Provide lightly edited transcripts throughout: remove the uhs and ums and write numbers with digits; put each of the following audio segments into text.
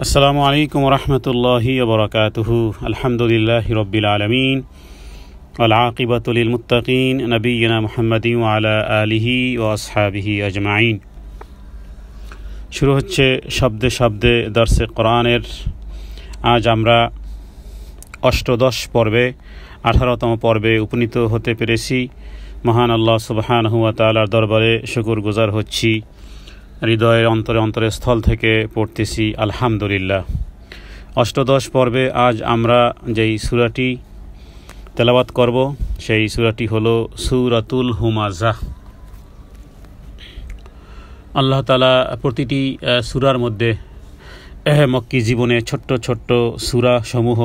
আসসালামু আলাইকুম রহমতুল্লাহি ওবরাকাতুহু। আলহামদুলিল্লাহি রব্বিল আলামিন ওয়াল আকিবাতু লিল মুত্তাকিন নবিয়িনা মুহাম্মাদিন ওয়া আলা আলিহি ওয়া আসহাবিহি আজমাইন। শুরু হচ্ছে শব্দে শব্দে দর্সে কোরআনের। আজ আমরা অষ্টাদশ পর্বে 18তম পর্বে উপনীত হতে পেরেছি। মহান আল্লাহ সুবহানাহু ওয়া তাআলার দরবারে শুকরগুজার হচ্ছি, হৃদয়ের অন্তরে স্থল থেকে পড়তেছি আলহামদুলিল্লাহ। অষ্টাদশ পর্বে আজ আমরা যেই সূরাটি তেলাওয়াত করব সেই সূরাটি হলো সূরাতুল হুমাযাহ। আল্লাহ তাআলা প্রতিটি সূরার মধ্যে মক্কি জীবনে ছোট্ট ছোট্ট সূরা সমূহ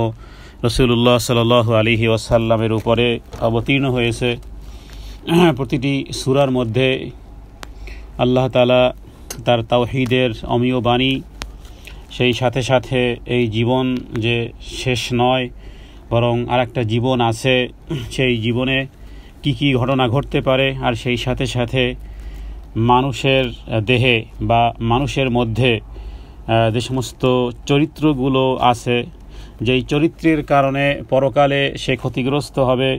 রাসূলুল্লাহ সাল্লাল্লাহু আলাইহি ওয়াসাল্লামের উপরে অবতীর্ণ হয়েছে। প্রতিটি সূরার মধ্যে আল্লাহ তাআলা তার তাওহীদের অমীয় বাণী, সেই সাথে সাথে এই জীবন যে শেষ নয় বরং আরেকটা জীবন আছে, সেই জীবনে কি কি ঘটনা ঘটতে পারে, আর সেই সাথে সাথে মানুষের দেহে বা মানুষের মধ্যে যে সমস্ত চরিত্রগুলো আছে, যেই চরিত্রের কারণে পরকালে সে ক্ষতিগ্রস্ত হবে,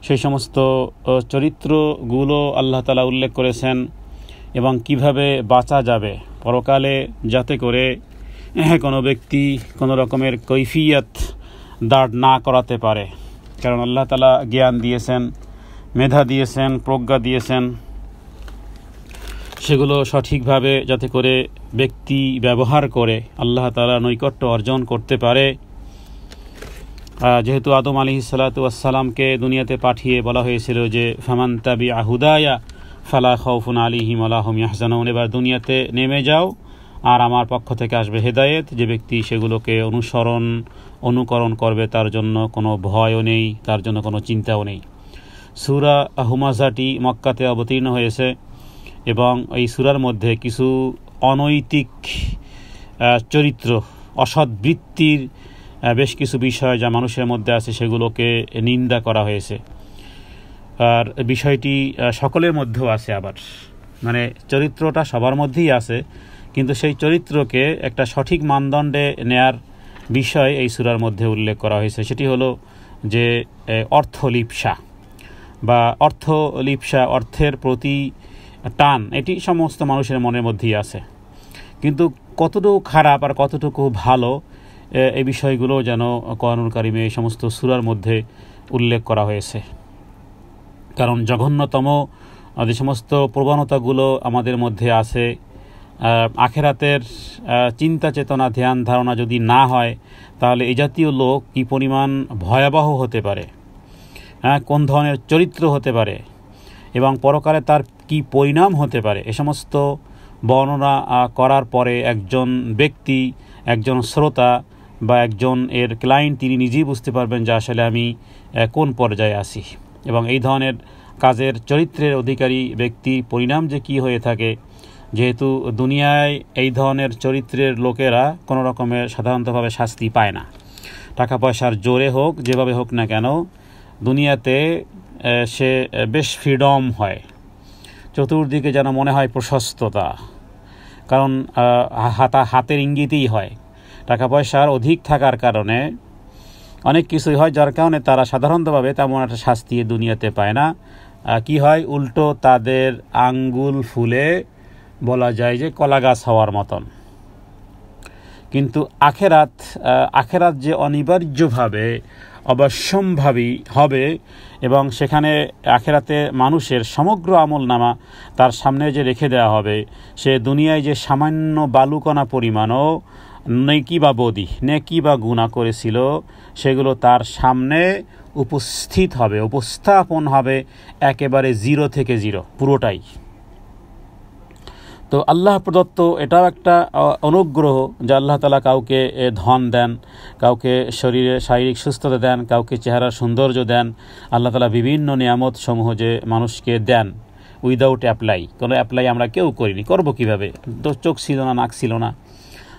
সেই সমস্ত চরিত্রগুলো আল্লাহ তাআলা উল্লেখ করেছেন এবং কিভাবে বাঁচা যাবে পরকালে, যাতে করে কোনো ব্যক্তি কোনো রকমের কৈফিয়ত দাঁড় না করাতে পারে। কারণ আল্লাহ তাআলা জ্ঞান দিয়েছেন, মেধা দিয়েছেন, প্রজ্ঞা দিয়েছেন, সেগুলো সঠিকভাবে যাতে করে ব্যক্তি ব্যবহার করে আল্লাহ তাআলা নৈকট্য অর্জন করতে পারে। যেহেতু আদম আলাইহিস সালাতু ওয়াস সালামকে দুনিয়াতে পাঠিয়ে বলা হয়েছিল যে ফামান তাবিআ হুদায়া ফালা খাউফুন আলাইহিম ওয়ালা হুম ইয়াহজানুন, এবার দুনিয়াতে নেমে যাও আর আমার পক্ষ থেকে আসবে হেদায়েত। যে ব্যক্তি সেগুলোকে অনুকরণ করবে তার জন্য কোনো ভয়ও নেই, তার জন্য কোনো চিন্তাও নেই। সূরা হুমাযাটি মক্কাতে অবতীর্ণ হয়েছে এবং এই সূরার মধ্যে কিছু অনৈতিক চরিত্র, অসৎ বৃত্তির বেশ কিছু বিষয় যা মানুষের মধ্যে আছে সেগুলোকে নিন্দা করা হয়েছে। আর বিষয়টি সকলের মধ্যেও আছে, আবার মানে চরিত্রটা সবার মধ্যেই আছে, কিন্তু সেই চরিত্রকে একটা সঠিক মানদণ্ডে নেয়ার বিষয় এই সূরার মধ্যে উল্লেখ করা হয়েছে। সেটি হলো যে অর্থলিপ্সা বা অর্থের প্রতি টান, এটি সমস্ত মানুষের মনের মধ্যেই আছে, কিন্তু কতটুকু খারাপ আর কতটুকু ভালো এই বিষয়গুলো যেন কোরআনুল কারীমে এই সমস্ত সূরার মধ্যে উল্লেখ করা হয়েছে। কারণ জঘন্যতম যে সমস্ত প্রবণতাগুলো আমাদের মধ্যে আছে, আখেরাতের চিন্তা চেতনা ধ্যান ধারণা যদি না হয় তাহলে এই জাতীয় লোক কী পরিমাণ ভয়াবহ হতে পারে, কোন ধরনের চরিত্র হতে পারে এবং পরকালে তার কি পরিণাম হতে পারে, এ সমস্ত বর্ণনা করার পরে একজন ব্যক্তি, একজন শ্রোতা বা একজন এর ক্লায়েন্ট তিনি নিজেই বুঝতে পারবেন যে আসলে আমি কোন পর্যায়ে আছি এবং এই ধরনের কাজের চরিত্রের অধিকারী ব্যক্তি পরিণাম যে কী হয়ে থাকে। যেহেতু দুনিয়ায় এই ধরনের চরিত্রের লোকেরা কোনো রকমের সাধারণতভাবে শাস্তি পায় না, টাকা পয়সার জোরে হোক, যেভাবে হোক না কেন, দুনিয়াতে সে বেশ ফ্রিডম হয়, চতুর্দিকে যেন মনে হয় প্রশস্ততা, কারণ হাতের ইঙ্গিতেই হয়। টাকা পয়সার অধিক থাকার কারণে অনেক কিছুই হয়, যার কারণে তারা সাধারণতভাবে তেমন একটা শাস্তি দুনিয়াতে পায় না। কি হয়, উল্টো তাদের আঙ্গুল ফুলে বলা যায় যে কলা গাছ হওয়ার মতন। কিন্তু আখেরাত যে অনিবার্যভাবে অবশ্যম্ভাবী হবে এবং সেখানে আখেরাতে মানুষের সমগ্র আমলনামা তার সামনে যে রেখে দেওয়া হবে, সে দুনিয়ায় যে সামান্য বালুকণা পরিমাণও নেকি বা বদি, নেকি বা গুনাহ করেছিল, সেগুলো তার সামনে উপস্থাপন হবে একেবারে জিরো থেকে জিরো, পুরোটাই। তো আল্লাহ প্রদত্ত এটাও একটা অনুগ্রহ যে আল্লাহ তাআলা কাউকে ধন দেন, কাউকে শারীরিক সুস্থতা দেন, কাউকে চেহারার সৌন্দর্য দেন। আল্লাহ তাআলা বিভিন্ন নিয়ামত সমূহ যে মানুষকে দেন উইদাউট অ্যাপ্লাই, কোনো অ্যাপ্লাই আমরা কেউ করিনি, করব কিভাবে? তো চোখ ছিল না, নাক ছিল না,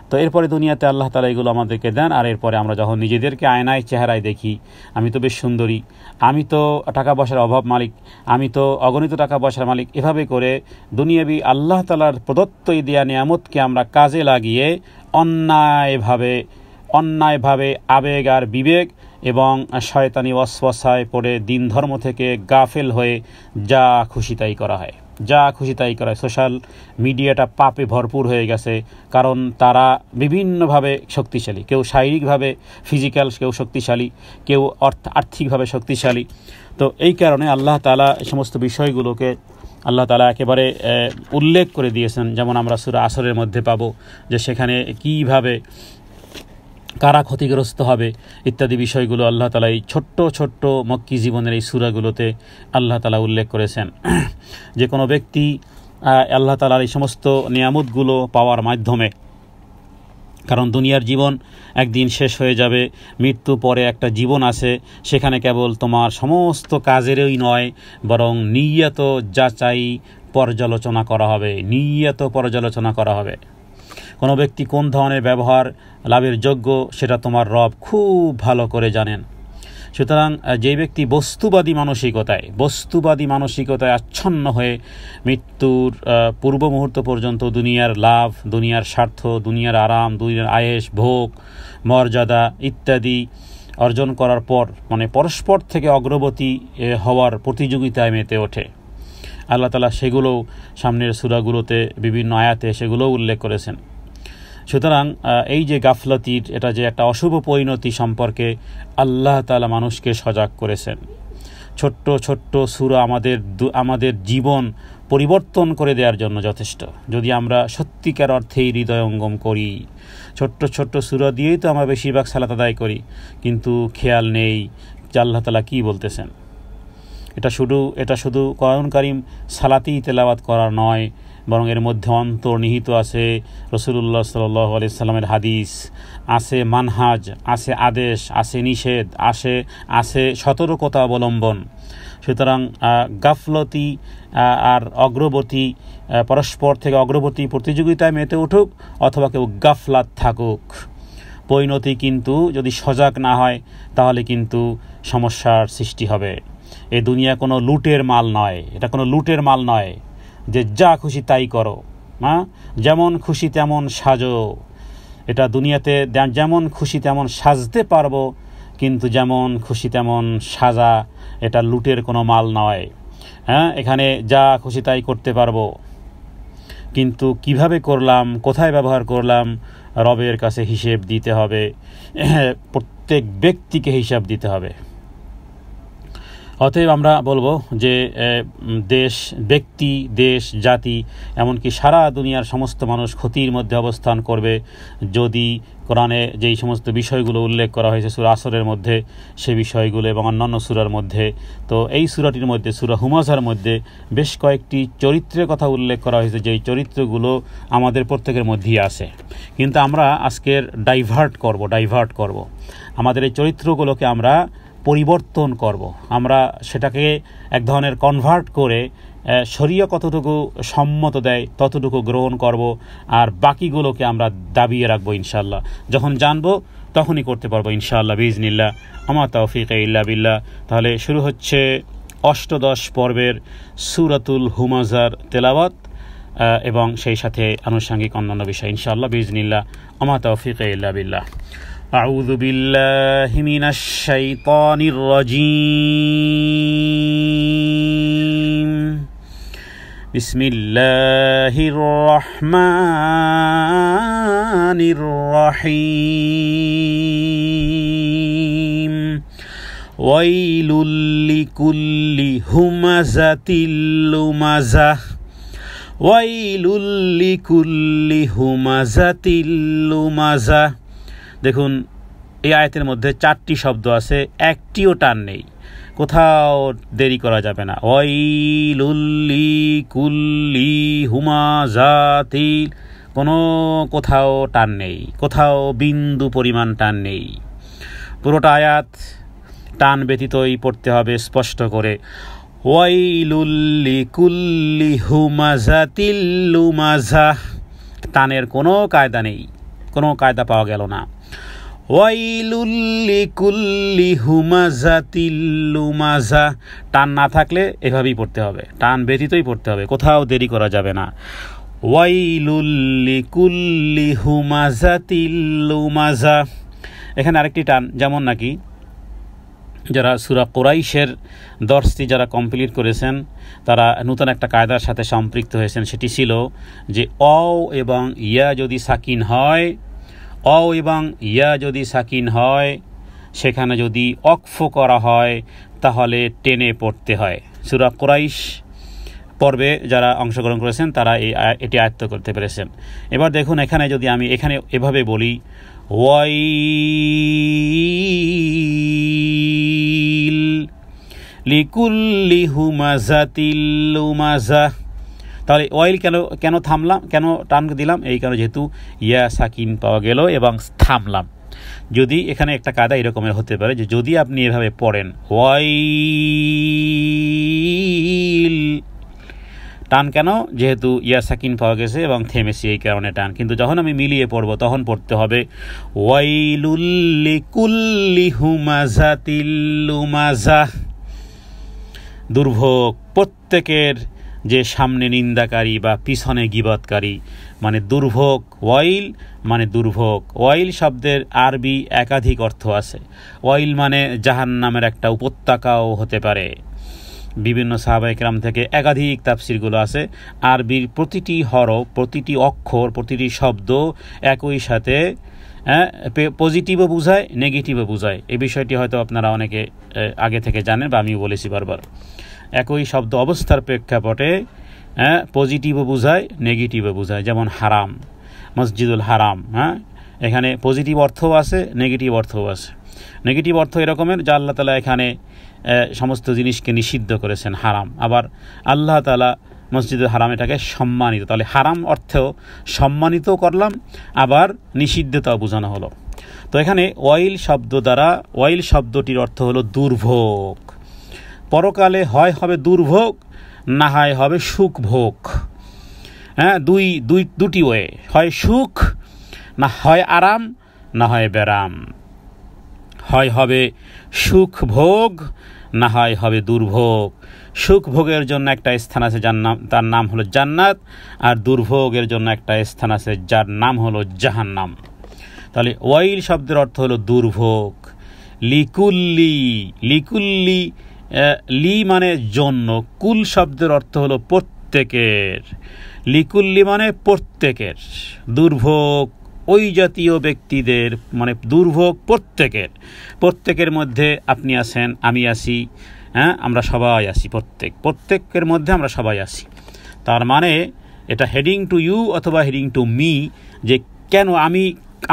তো এরপরে দুনিয়াতে আল্লাহ তাআলা এগুলো আমাদেরকে দেন, আর এরপরে আমরা যখন নিজেদেরকে আয়নায় চেহারায় দেখি, আমি তো বেশ সুন্দরী, আমি তো টাকা পয়সার অভাব মালিক, আমি তো অগণিত টাকা পয়সার মালিক, এভাবে করে দুনিয়াবি আল্লাহ তাআলার প্রদত্ত এই দেয়া নিয়ামতকে আমরা কাজে লাগিয়ে অন্যায়ভাবে আবেগ আর বিবেক এবং শয়তানি ওয়াসওয়াসায় পড়ে দিন ধর্ম থেকে গাফেল হয়ে যা খুশি তাই করা হয়। সোশ্যাল মিডিয়াটা পাপে ভরপুর হয়ে গেছে, কারণ তারা বিভিন্নভাবে শক্তিশালী, কেউ শারীরিকভাবে ফিজিক্যাল, কেউ শক্তিশালী, কেউ আর্থিকভাবে শক্তিশালী। তো এই কারণে আল্লাহ তাআলা এই সমস্ত বিষয়গুলোকে আল্লাহ তাআলা একেবারে উল্লেখ করে দিয়েছেন। যেমন আমরা সূরা আসরের মধ্যে পাবো যে সেখানে কীভাবে কারা ক্ষতিগ্রস্ত হবে ইত্যাদি বিষয়গুলো আল্লাহ তাআলা এই ছোট্ট ছোট্ট মক্কি জীবনের এই সূরাগুলোতে আল্লাহ তাআলা উল্লেখ করেছেন। যে কোনো ব্যক্তি আল্লাহ তাআলার এই সমস্ত নিয়ামতগুলো পাওয়ার মাধ্যমে, কারণ দুনিয়ার জীবন একদিন শেষ হয়ে যাবে, মৃত্যু পরে একটা জীবন আছে, সেখানে কেবল তোমার সমস্ত কাজেরই নয়, বরং নিয়ত যাচাই পর্যালোচনা করা হবে। কোনো ব্যক্তি কোন ধরনের ব্যবহার লাভের যোগ্য সেটা তোমার রব খুব ভালো করে জানেন। সুতরাং যে ব্যক্তি বস্তুবাদী মানসিকতায় আচ্ছন্ন হয়ে মৃত্যুর পূর্ব মুহূর্ত পর্যন্ত দুনিয়ার লাভ, দুনিয়ার স্বার্থ, দুনিয়ার আরাম, দুনিয়ার আয়েশ, ভোগ, মর্যাদা ইত্যাদি অর্জন করার পর পরস্পর থেকে অগ্রগতি হওয়ার প্রতিযোগিতায় মেতে ওঠে, আল্লাহ তাআলা সেগুলো সামনের সূরাগুলোতে বিভিন্ন আয়াতে সেগুলো উল্লেখ করেছেন। সুতরাং এই যে গাফলতির, এটা যে একটা অশুভ পরিণতি সম্পর্কে আল্লাহ তাআলা মানুষকে সজাগ করেছেন। ছোট্ট ছোট্ট সূরা আমাদের জীবন পরিবর্তন করে দেওয়ার জন্য যথেষ্ট, যদি আমরা সত্যিকার অর্থেই হৃদয়ঙ্গম করি। ছোট্ট ছোট্ট সূরা দিয়েই তো আমরা বেশিরভাগ সালাত আদায় করি, কিন্তু খেয়াল নেই যে আল্লাহ তাআলা কী বলতেছেন। এটা শুধু কোরআন কারীম সালাতেই তেলাওয়াত করার নয়, বরং এর মধ্যে অন্তর্নিহিত আছে রাসূলুল্লাহ সাল্লাল্লাহু আলাইহি সাল্লামের হাদিস, আছে মানহাজ, আছে আদেশ, আছে নিষেধ, আছে সতর্কতা অবলম্বন। সুতরাং গাফলতি আর অগ্রগতি, পরস্পর থেকে অগ্রগতি প্রতিযোগিতায় মেতে উঠুক অথবা কেউ গাফলাত থাকুক, পরিণতি কিন্তু যদি সজাগ না হয় তাহলে কিন্তু সমস্যার সৃষ্টি হবে। এই দুনিয়া কোনো লুটের মাল নয় যে যা খুশি তাই করো, যেমন খুশি তেমন সাজো। এটা দুনিয়াতে যেমন খুশি তেমন সাজতে পারবো, কিন্তু যেমন খুশি তেমন সাজা এটা লুটের কোনো মাল নয়। এখানে যা খুশি তাই করতে পারবো, কিন্তু কিভাবে করলাম, কোথায় ব্যবহার করলাম, রবের কাছে হিসেব দিতে হবে। প্রত্যেক ব্যক্তিকে হিসাব দিতে হবে। অতএব আমরা বলবো যে দেশ, জাতি, এমনকি সারা দুনিয়ার সমস্ত মানুষ ক্ষতির মধ্যে অবস্থান করবে যদি কোরআনে যেই সমস্ত বিষয়গুলো উল্লেখ করা হয়েছে সূরা আসরের মধ্যে, সে বিষয়গুলো এবং অন্যান্য সূরার মধ্যে। তো এই সূরাটির মধ্যে, সূরা হুমাযার মধ্যে বেশ কয়েকটি চরিত্রের কথা উল্লেখ করা হয়েছে, যেই চরিত্রগুলো আমাদের প্রত্যেকের মধ্যেই আছে। কিন্তু আমরা আজকের ডাইভার্ট করব আমাদের এই চরিত্রগুলোকে আমরা পরিবর্তন করব। আমরা সেটাকে এক ধরনের কনভার্ট করে শরীয়ত কতটুকু সম্মত দেয় ততটুকু গ্রহণ করব, আর বাকিগুলোকে আমরা দাবিয়ে রাখবো ইনশাআল্লাহ। যখন জানবো তখনই করতে পারবো ইনশাআল্লাহ বিইজনিল্লাহ। আমা তাওফীক ইল্লা বিল্লাহ। তাহলে শুরু হচ্ছে অষ্টাদশ পর্বের সূরাতুল হুমাযার তেলাওয়াত এবং সেই সাথে আনুষঙ্গিক অন্যান্য বিষয় ইনশাআল্লাহ বিইজনিল্লাহ। আমা তাওফীক ইল্লা বিল্লাহ। أعوذ بالله من الشيطان الرجيم. بسم الله الرحمن الرحيم. ويل لكل همزة لمزة. ويل لكل همزة لمزة. দেখুন এই আয়াতের মধ্যে 4টি শব্দ আছে, একটিও টান নেই, কোথাও দেরি করা যাবে না। ওয়াইলুল লিকুল্লি হুমাযাতিল, কোথাও টান নেই, কোথাও বিন্দু পরিমাণ টান নেই। পুরোটা আয়াত টান ব্যতীতই পড়তে হবে স্পষ্ট করে। ওয়াইলুল লিকুল্লি হুমাযাতিল লুমাযা, টানের কোনো কায়দা নেই, কোনো কায়দা পাওয়া গেল না। ওয়াইলুল লিকুল্লি হুমাজাতিল লুমাজা, টান না থাকলে এভাবেই পড়তে হবে, টান ব্যতীতই পড়তে হবে, কোথাও দেরি করা যাবে না। ওয়াইলুল লিকুল্লি হুমাজাতিল লুমাজা, এখানে আরেকটি টান, যেমন নাকি যারা সূরা কুরাইশের দর্শটি যারা কমপ্লিট করেছেন তারা নতুন একটা কায়দার সাথে সম্পৃক্ত হয়েছেন। সেটি ছিল যে অ এবং ইয়া যদি সাকিন হয়, অ এবং ইয়া যদি সাকিন হয়, সেখানে যদি অক্ফ করা হয় তাহলে টেনে পড়তে হয়। সূরা কুরাইশ পর্বে যারা অংশগ্রহণ করেছেন তারা এটি আয়ত্ত করতে পেরেছেন। এবার দেখুন এখানে যদি আমি এখানে এভাবে বলি ওয়াইল লিকুল্লি হুমাজাতিল লুমাজা, তাহলে ওয়াইল কেন থামলাম, কেন টান দিলাম, এই কারণে যেহেতু ইয়া সাকিন পাওয়া গেল এবং থামলাম। যদি এখানে একটা কায়দা এরকমের হতে পারে যে যদি আপনি এভাবে পড়েন ওয়াইল, টান কেন, যেহেতু ইয়া সাকিন পাওয়া গেছে এবং থেমেছি এই কারণে টান। কিন্তু যখন আমি মিলিয়ে পড়ব তখন পড়তে হবে ওয়াইলুল লিকুল্লি হুমাজাতিল লুমাজা, দুর্ভোগ প্রত্যেকের যে সামনে নিন্দাকারী বা পিছনে গীবতকারী, মানে দুর্ভোগ। ওয়াইল মানে দুর্ভোগ। ওয়াইল শব্দের আরবি একাধিক অর্থ আছে। ওয়াইল মানে জাহান্নামের একটা উপত্যকাও হতে পারে। বিভিন্ন সাহাবায়ে কেরাম থেকে একাধিক তাফসিরগুলো আছে। আরবির প্রতিটি হরফ, প্রতিটি অক্ষর, প্রতিটি শব্দ একই সাথে পজিটিভও বোঝায়, নেগেটিভও বোঝায়। এই বিষয়টি হয়তো আপনারা অনেকে আগে থেকে জানেন বা আমিও বলেছি বারবার। একই শব্দ অবস্থার প্রেক্ষাপটে পজিটিভও বোঝায়, নেগেটিভও বোঝায়। যেমন হারাম, মসজিদুল হারাম, এখানে পজিটিভ অর্থও আছে, নেগেটিভ অর্থও আছে। নেগেটিভ অর্থ এরকমের যে আল্লাহ তাআলা এখানে সমস্ত জিনিসকে নিষিদ্ধ করেছেন, হারাম। আবার আল্লাহ তাআলা মসজিদুল হারাম এটাকে সম্মানিত, তাহলে হারাম অর্থেও সম্মানিত করলাম, আবার নিষিদ্ধতাও বোঝানো হলো। তো এখানে ওয়াইল শব্দ দ্বারা, ওয়াইল শব্দটির অর্থ হলো দুর্ভোগ। পরকালে হয় হবে দুর্ভোগ, না হয় হবে সুখ ভোগ। দুটি ওয়ে, হয় সুখ, না হয় আরাম, না হয় বেরাম। হয় হবে সুখ ভোগ, না হয় হবে দুর্ভোগ। সুখ ভোগের জন্য একটা স্থান আছে তার নাম হলো জান্নাত, আর দুর্ভোগের জন্য একটা স্থান আছে যার নাম হলো জাহান্নাম। তাহলে ওয়াইল শব্দের অর্থ হলো দুর্ভোগ। লিকুল্লি, লিকুল্লি লি মানে জন্য, কুল শব্দের অর্থ হলো প্রত্যেকের। লিকুল্লি মানে প্রত্যেকের। দুর্ভোগ ওই জাতীয় ব্যক্তিদের, মানে দুর্ভোগ প্রত্যেকের। প্রত্যেকের মধ্যে আপনি আছেন, আমি আছি, আমরা সবাই আছি, প্রত্যেকের মধ্যে আমরা সবাই আছি। তার মানে এটা হেডিং টু ইউ অথবা হেডিং টু মি, যে কেন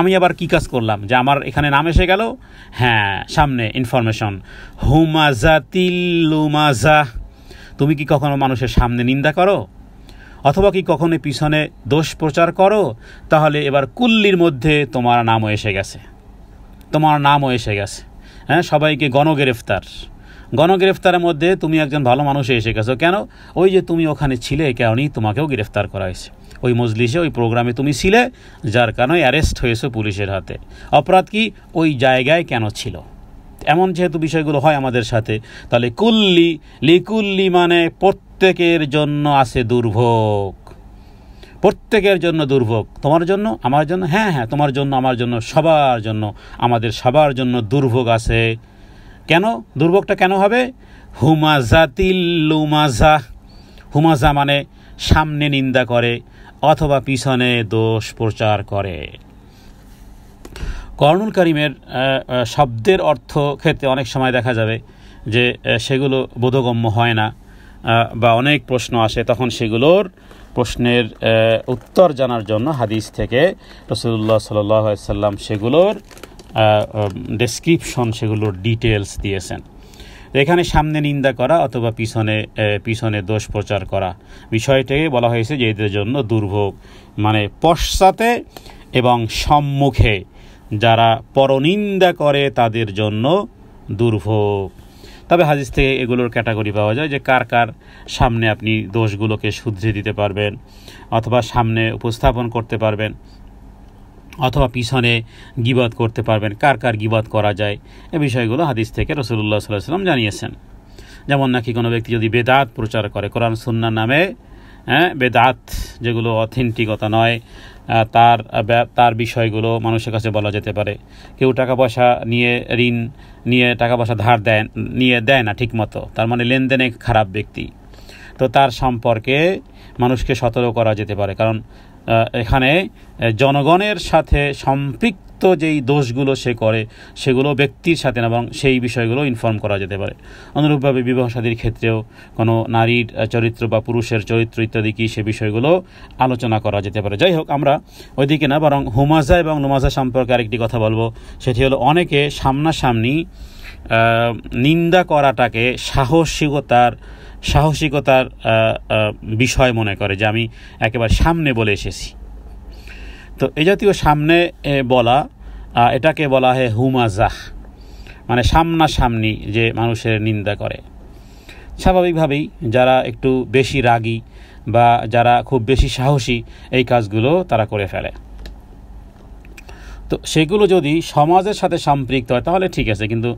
আমি আবার কি কাজ করলাম যে আমার এখানে নাম এসে গেল। হ্যাঁ, সামনে ইনফরমেশন, হুমাজাতিল লুমাজা। তুমি কি কখনো মানুষের সামনে নিন্দা করো অথবা কি কখনো পিছনে দোষ প্রচার করো? তাহলে এবার কুল্লির মধ্যে তোমার নামও এসে গেছে, তোমার নামও এসে গেছে। সবাইকে গণগ্রেফতারের মধ্যে তুমি একজন ভালো মানুষে এসে গেছো। কেন? ওই যে তুমি ওখানে ছিলে, এই কারণেই তোমাকেও গ্রেফতার করা হয়েছে। ওই মজলিসে, ওই প্রোগ্রামে তুমি ছিলে, যার কারণে অ্যারেস্ট হয়েছে পুলিশের হাতে। অপরাধ কি? ওই জায়গায় কেন ছিল। এমন যেহেতু বিষয়গুলো হয় আমাদের সাথে, তাহলে কুল্লি, লিকুল্লি মানে প্রত্যেকের জন্য আছে দুর্ভোগ। প্রত্যেকের জন্য দুর্ভোগ। তোমার জন্য, আমার জন্য, হ্যাঁ, তোমার জন্য, আমার জন্য, সবার জন্য, আমাদের সবার জন্য দুর্ভোগ আছে। কেন? দুর্ভোগটা কেন হবে? হুমাজাতিল লুমাজা। হুমাজা মানে সামনে নিন্দা করে অথবা পিছনে দোষ প্রচার করে। কোরআনুল কারীমের শব্দের অর্থ ক্ষেত্রে অনেক সময় দেখা যাবে যে সেগুলো বোধগম্য হয় না বা অনেক প্রশ্ন আসে, তখন সেগুলোর প্রশ্নের উত্তর জানার জন্য হাদিস থেকে রাসূলুল্লাহ সাল্লাল্লাহু আলাইহি সাল্লাম সেগুলোর ডেসক্রিপশন, সেগুলোর ডিটেলস দিয়েছেন। এখানে সামনে নিন্দা করা অথবা পিছনে দোষ প্রচার করা বিষয়টাকে বলা হয়েছে যে এদের জন্য দুর্ভোগ, মানে পশ্চাতে এবং সম্মুখে যারা পরনিন্দা করে তাদের জন্য দুর্ভোগ। তবে হাদিস থেকে এগুলোর ক্যাটাগরি পাওয়া যায় যে কার কার সামনে আপনি দোষগুলোকে শুধরে দিতে পারবেন অথবা সামনে উপস্থাপন করতে পারবেন। অথবা পিছনে গীবত করতে পারবেন, কার কার গীবত করা যায়, এ বিষয়গুলো হাদিস থেকে রাসূলুল্লাহ সাল্লাল্লাহু আলাইহি ওয়াসাল্লাম জানিয়েছেন। যেমন নাকি কোনো ব্যক্তি যদি বেদাত প্রচার করে, কোরআন সুন্নাহর নামে বেদাত যেগুলো অথেন্টিকতা নয়, তার বিষয়গুলো মানুষের কাছে বলা যেতে পারে। কেউ টাকা পয়সা নিয়ে, ঋণ নিয়ে টাকা পয়সা ধার দেয় না ঠিকমতো, তার মানে লেনদেনে খারাপ ব্যক্তি, তো তার সম্পর্কে মানুষকে সতর্ক করা যেতে পারে। কারণ এখানে জনগণের সাথে সম্পৃক্ত যেই দোষগুলো সে করে সেগুলো ব্যক্তির সাথে না, বরং সেই বিষয়গুলো ইনফর্ম করা যেতে পারে। অনুরূপভাবে বিবাহ শাদীর ক্ষেত্রেও কোনো নারীর চরিত্র বা পুরুষের চরিত্র ইত্যাদি কি, সে বিষয়গুলো আলোচনা করা যেতে পারে। যাই হোক, আমরা ওইদিকে না, বরং হুমাজা এবং লুমাজা সম্পর্কে আরেকটি কথা বলবো। সেটি হলো, অনেকে সামনাসামনি নিন্দা করাটাকে সাহসিকতার বিষয় মনে করে, যে আমি একেবারে সামনে বলে এসেছি। তো এই জাতীয় সামনে বলা, এটাকে বলা হয় হুমাজাহ, মানে সামনাসামনি যে মানুষের নিন্দা করে। স্বাভাবিকভাবেই যারা একটু বেশি রাগী বা যারা খুব বেশি সাহসী, এই কাজগুলো তারা করে ফেলে। তো সেগুলো যদি সমাজের সাথে সম্পৃক্ত হয় তাহলে ঠিক আছে, কিন্তু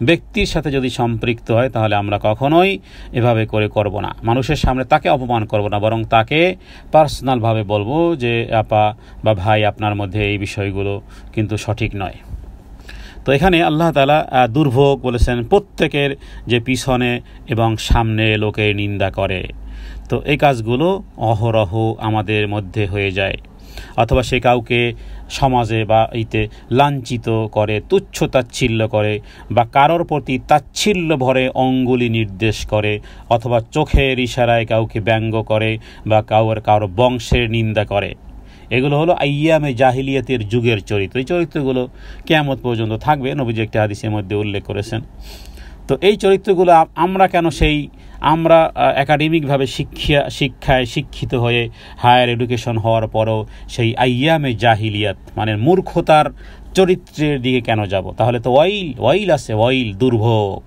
ব্যক্তির সাথে যদি সম্পৃক্ত হয় তাহলে আমরা কখনোই এভাবে করব না। মানুষের সামনে তাকে অপমান করব না, বরং তাকে পার্সোনালভাবে বলবো যে আপা বা ভাই, আপনার মধ্যে এই বিষয়গুলো কিন্তু সঠিক নয়। তো এখানে আল্লাহ তাআলা দুর্ভোগ বলেছেন প্রত্যেকের যে পিছনে এবং সামনে লোকের নিন্দা করে। তো এই কাজগুলো অহরহ আমাদের মধ্যে হয়ে যায়। অথবা সে কাউকে সমাজে বা এইতে লাঞ্ছিত করে, তুচ্ছ তাচ্ছিল্য করে, বা কারোর প্রতি তাচ্ছিল্য ভরে অঙ্গুলি নির্দেশ করে, অথবা চোখের ইশারায় কাউকে ব্যঙ্গ করে, বা কারোর বংশের নিন্দা করে। এগুলো হলো আইয়ামে জাহিলিয়াতের যুগের চরিত্র। এই চরিত্রগুলো কিয়ামত পর্যন্ত থাকবে, নবীজি একটা হাদিসের মধ্যে উল্লেখ করেছেন। তো এই চরিত্রগুলো আমরা কেন আমরা একাডেমিকভাবে শিক্ষায় শিক্ষিত হয়ে হায়ার এডুকেশন হওয়ার পরও সেই আইয়ামে জাহিলিয়াত মানে মূর্খতার চরিত্রের দিকে কেন যাব? তাহলে তো ওয়াইল আছে, দুর্ভোগ।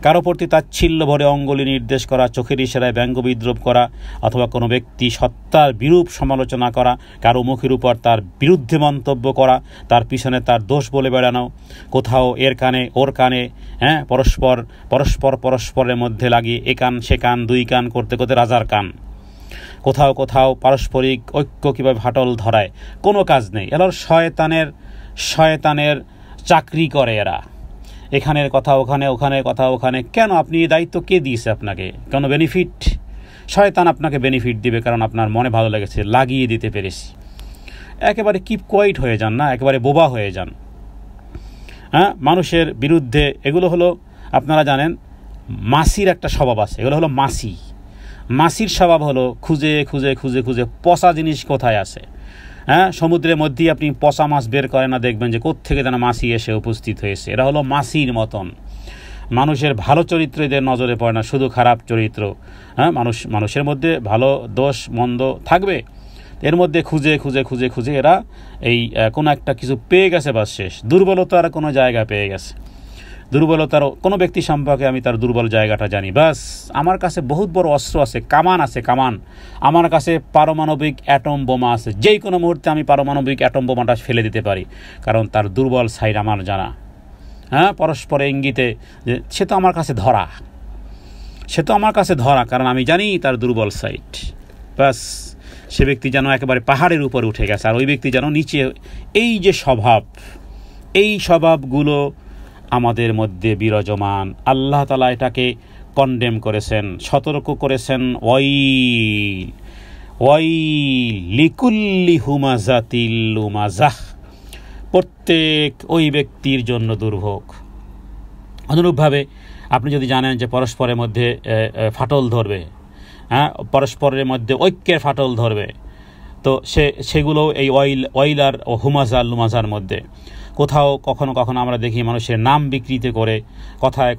কারো প্রতি তাচ্ছিল্য ভরে অঙ্গুলি নির্দেশ করা, চোখের ইশারায় ব্যঙ্গ বিদ্রুপ করা, অথবা কোনো ব্যক্তি সত্তার বিরূপ সমালোচনা করা, কারো মুখের উপর তার বিরুদ্ধে মন্তব্য করা, তার পিছনে তার দোষ বলে বেড়ানো, কোথাও এর কানে ওর কানে, পরস্পরের মধ্যে লাগিয়ে এ কান সে কান, দুই কান করতে করতে রাজার কান, কোথাও পারস্পরিক ঐক্য কীভাবে ফাটল ধরায়, কোনো কাজ নেই। এরা শয়তানের চাকরি করে এরা। এখানের কথা ওখানে, ওখানের কথা ওখানে। কেন? আপনি এই দায়িত্ব কে দিয়েছে আপনাকে? কোনো বেনিফিট? শয়তান আপনাকে বেনিফিট দিবে, কারণ আপনার মনে ভালো লেগেছে, লাগিয়ে দিতে পেরেছি। একেবারে কিপ কোয়াইট হয়ে যান না, একেবারে বোবা হয়ে যান। মানুষের বিরুদ্ধে এগুলো হলো, আপনারা জানেন মাছির একটা স্বভাব আছে, এগুলো হলো মাছির স্বভাব হলো খুঁজে খুঁজে খুঁজে খুঁজে পচা জিনিস কোথায় আছে। সমুদ্রের মধ্যেই আপনি পচা মাছ বের করে না, দেখবেন যে কোত্থেকে যেন মাছি এসে উপস্থিত হয়েছে। এরা হলো মাছির মতন। মানুষের ভালো চরিত্র এদের নজরে পড়ে না, শুধু খারাপ চরিত্র। মানুষের মধ্যে ভালো দোষ মন্দ থাকবে, এর মধ্যে খুঁজে খুঁজে খুঁজে খুঁজে এরা এই কোনো একটা কিছু পেয়ে গেছে, বাস শেষ। দুর্বলতার কোনো জায়গা পেয়ে গেছে, দুর্বলতার কোনো ব্যক্তি সম্পর্কে আমি তার দুর্বল জায়গাটা জানি, বাস আমার কাছে বহুত বড় অস্ত্র আছে, কামান, আমার কাছে পারমাণবিক অ্যাটম বোমা আছে, যেই কোনো মুহূর্তে আমি পারমাণবিক অ্যাটম বোমাটা ফেলে দিতে পারি, কারণ তার দুর্বল সাইড আমার জানা। পরস্পরের ইঙ্গিতে যে সে তো আমার কাছে ধরা, কারণ আমি জানি তার দুর্বল সাইড। বাস সে ব্যক্তি যেন একেবারে পাহাড়ের উপর উঠে গেছে, আর ওই ব্যক্তি যেন নিচে। এই যে এই স্বভাবগুলো আমাদের মধ্যে বিরাজমান। আল্লাহ তাআলা এটাকে কন্ডেম করেছেন, সতর্ক করেছেন। ওয়াইল লিকুল্লি হুমাজাতিল লুমাজাহ, প্রত্যেক ওই ব্যক্তির জন্য দুর্ভোগ। অনুরূপভাবে আপনি যদি জানেন যে পরস্পরের মধ্যে ফাটল ধরবে, পরস্পরের মধ্যে ঐক্যের ফাটল ধরবে, তো সেগুলো এই ওয়াইল আর লুমাজার মধ্যে। কোথাও কখনো কখনো আমরা দেখি মানুষের নাম বিকৃত করে কথায়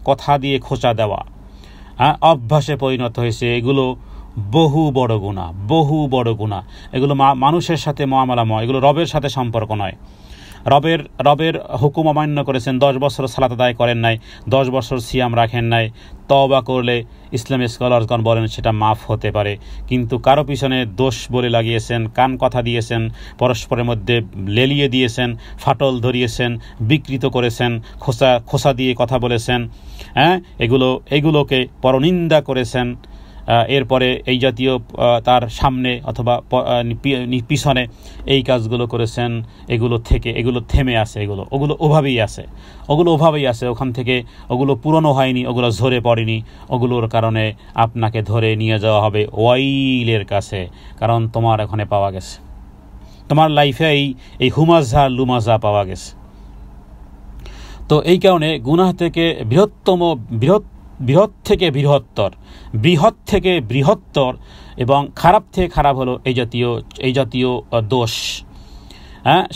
কথা দিয়ে খোঁচা দেওয়া অভ্যাসে পরিণত হয়েছে। এগুলো বহু বড় গুনাহ। এগুলো মানুষের সাথে মুআমালা নয়, এগুলো রবের সাথে সম্পর্ক নয়। রবের হুকুম অমান্য করেছেন, 10 বছর সালাত আদায় করেন নাই, 10 বছর সিয়াম রাখেন নাই, তওবা করলে ইসলামী স্কলারগণ বলেন সেটা মাফ হতে পারে। কিন্তু কারো পিছনে দোষ বলে লাগিয়েছেন, কান কথা দিয়েছেন, পরস্পরের মধ্যে লেলিয়ে দিয়েছেন, ফাটল ধরিয়েছেন, বিকৃত করেছেন, খোসা দিয়ে কথা বলেছেন, এগুলোকে পরনিন্দা করেছেন, এরপরে এই জাতীয় তার সামনে অথবা পিছনে এই কাজগুলো করেছেন, এগুলো থেমে আছে, ওগুলো ওভাবেই আছে, ওখান থেকে ওগুলো পুরনো হয়নি, ওগুলো ঝরে পড়েনি, ওগুলোর কারণে আপনাকে ধরে নিয়ে যাওয়া হবে ওয়াইলের কাছে, কারণ তোমার ওখানে পাওয়া গেছে, তোমার লাইফে এই হুমাজা লুমাজা পাওয়া গেছে। তো এই কারণে গুনাহ থেকে বৃহৎ থেকে বৃহত্তর এবং খারাপ থেকে খারাপ হলো এই জাতীয় দোষ।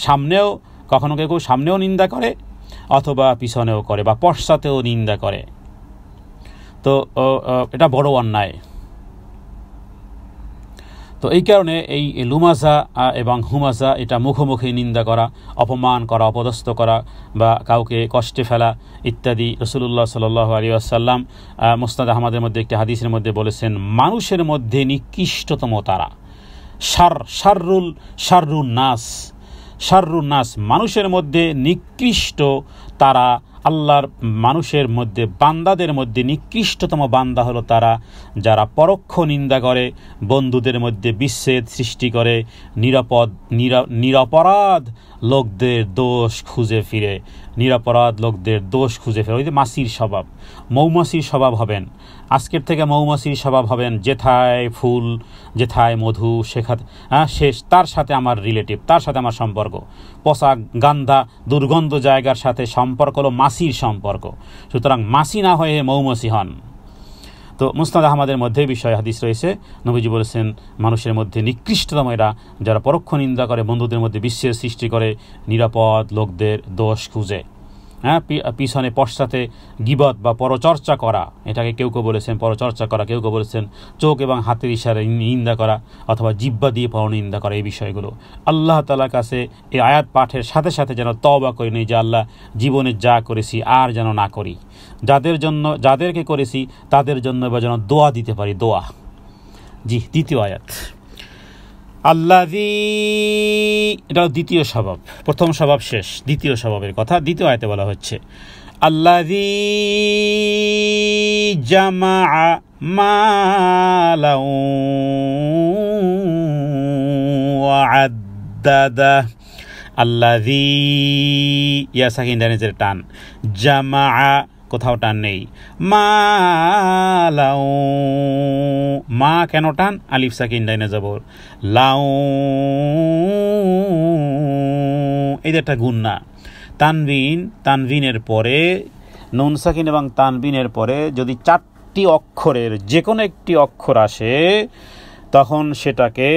সামনেও কখনো কেউ সামনেও নিন্দা করে অথবা পিছনেও করে বা পশ্চাতেও নিন্দা করে, তো এটা বড় অন্যায়। তো এই কারণে এই লুমাজা এবং হুমাজা, এটা মুখোমুখি নিন্দা করা, অপমান করা, অপদস্থ করা বা কাউকে কষ্টে ফেলা ইত্যাদি, রাসূলুল্লাহ সাল্লাল্লাহু আলাইহি ওয়াসাল্লাম মুসনাদ আহমদের মধ্যে একটি হাদিসের মধ্যে বলেছেন, মানুষের মধ্যে নিকৃষ্টতম তারা, শাররুন নাস, মানুষের মধ্যে নিকৃষ্ট তারা, আল্লাহর মানুষের মধ্যে বান্দাদের মধ্যে নিকৃষ্টতম বান্দা হলো তারা যারা পরোক্ষ নিন্দা করে, বন্ধুদের মধ্যে বিচ্ছেদ সৃষ্টি করে, নিরপরাধ লোকদের দোষ খুঁজে ফিরে, ওই যে মাছির স্বভাব, মৌমাছির স্বভাব হবেন, আজকের থেকে মৌমাছির স্বভাব হবেন, যেথায় ফুল যেথায় মধু শেষ তার সাথে আমার রিলেটিভ, তার সাথে আমার সম্পর্ক, পচা গান্ধা দুর্গন্ধ জায়গার সাথে সম্পর্ক হলো মাছির সম্পর্ক, সুতরাং মাছি না হয়ে মৌমাছি হন। তো মুসনাদ আহমদের মধ্যে বিষয় হাদিস রয়েছে, নবীজি বলেছেন মানুষের মধ্যে নিকৃষ্টতম এরা যারা পরোক্ষ নিন্দা করে, বন্ধুদের মধ্যে বিচ্ছেদ সৃষ্টি করে, নিরাপদ লোকদের দোষ খুঁজে, পিছনে পশ্চাতে গীবত বা পরচর্চা করা, এটাকে কেউ বলেছেন পরচর্চা করা, কেউ বলেছেন চোখ এবং হাতের ইশারায় নিন্দা করা অথবা জিহ্বা দিয়ে পরনিন্দা করা। এই বিষয়গুলো আল্লাহ তাআলার কাছে এই আয়াত পাঠের সাথে সাথে যেন তওবা করে নেই যে আল্লাহ জীবনে যা করেছি আর যেন না করি, যাদেরকে করেছি তাদের জন্য এবার যেন দোয়া দিতে পারি, দোয়া। দ্বিতীয় আয়াত আল্লাযী, এটা দ্বিতীয় স্বভাব, প্রথম স্বভাব শেষ, দ্বিতীয় স্বভাবের কথা দ্বিতীয় আয়াতে বলা হচ্ছে। আল্লাযী জামাআ মালাও ওয়া আদ্দাদা, আল্লাযী ইয়া সাকিন ডানের টান, জামাআ কোথাও টান নেই, মালাও, মা কেন টান, আলিফ সাকিন ডাইনে জবর, লাউ এই একটা গুন্না, তানবিনের পরে নুন সাকিন এবং তানবিনের পরে যদি 4টি অক্ষরের যে কোনো একটি অক্ষর আসে তখন সেটাকে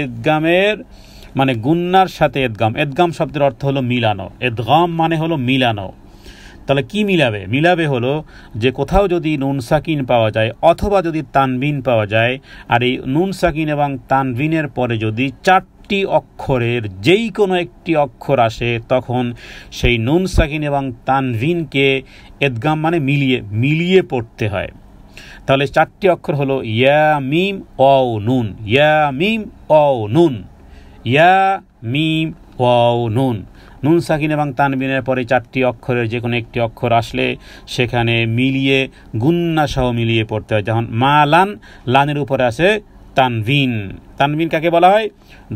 এদগামের মানে গুন্নার সাথে এদগাম শব্দের অর্থ হলো মিলানো, এদগাম মানে হলো মিলানো। তাহলে কি মিলাবে হলো যে কোথাও যদি নুন সাকিন পাওয়া যায় অথবা যদি তানবিন পাওয়া যায়, আর এই নুন সাকিন এবং তানবিনের পরে যদি 4টি অক্ষরের যেই কোনো একটি অক্ষর আসে তখন সেই নুন সাকিন এবং তানবিনকে এদগাম মানে মিলিয়ে পড়তে হয়। তাহলে 4টি অক্ষর হলো ইয়া মিম ওয়াও নুন, ইয়া মিম ওয়াও নুন, ইয়া মিম ওয়াও নুন। নুন সাকিন এবং তানবিনের পরে 4টি অক্ষরের যে কোনো একটি অক্ষর আসলে সেখানে মিলিয়ে গুন্না সহ মিলিয়ে পড়তে হয়। যেমন মালান, লানের উপরে আছে তানবিন, তানবিন কাকে বলা হয়?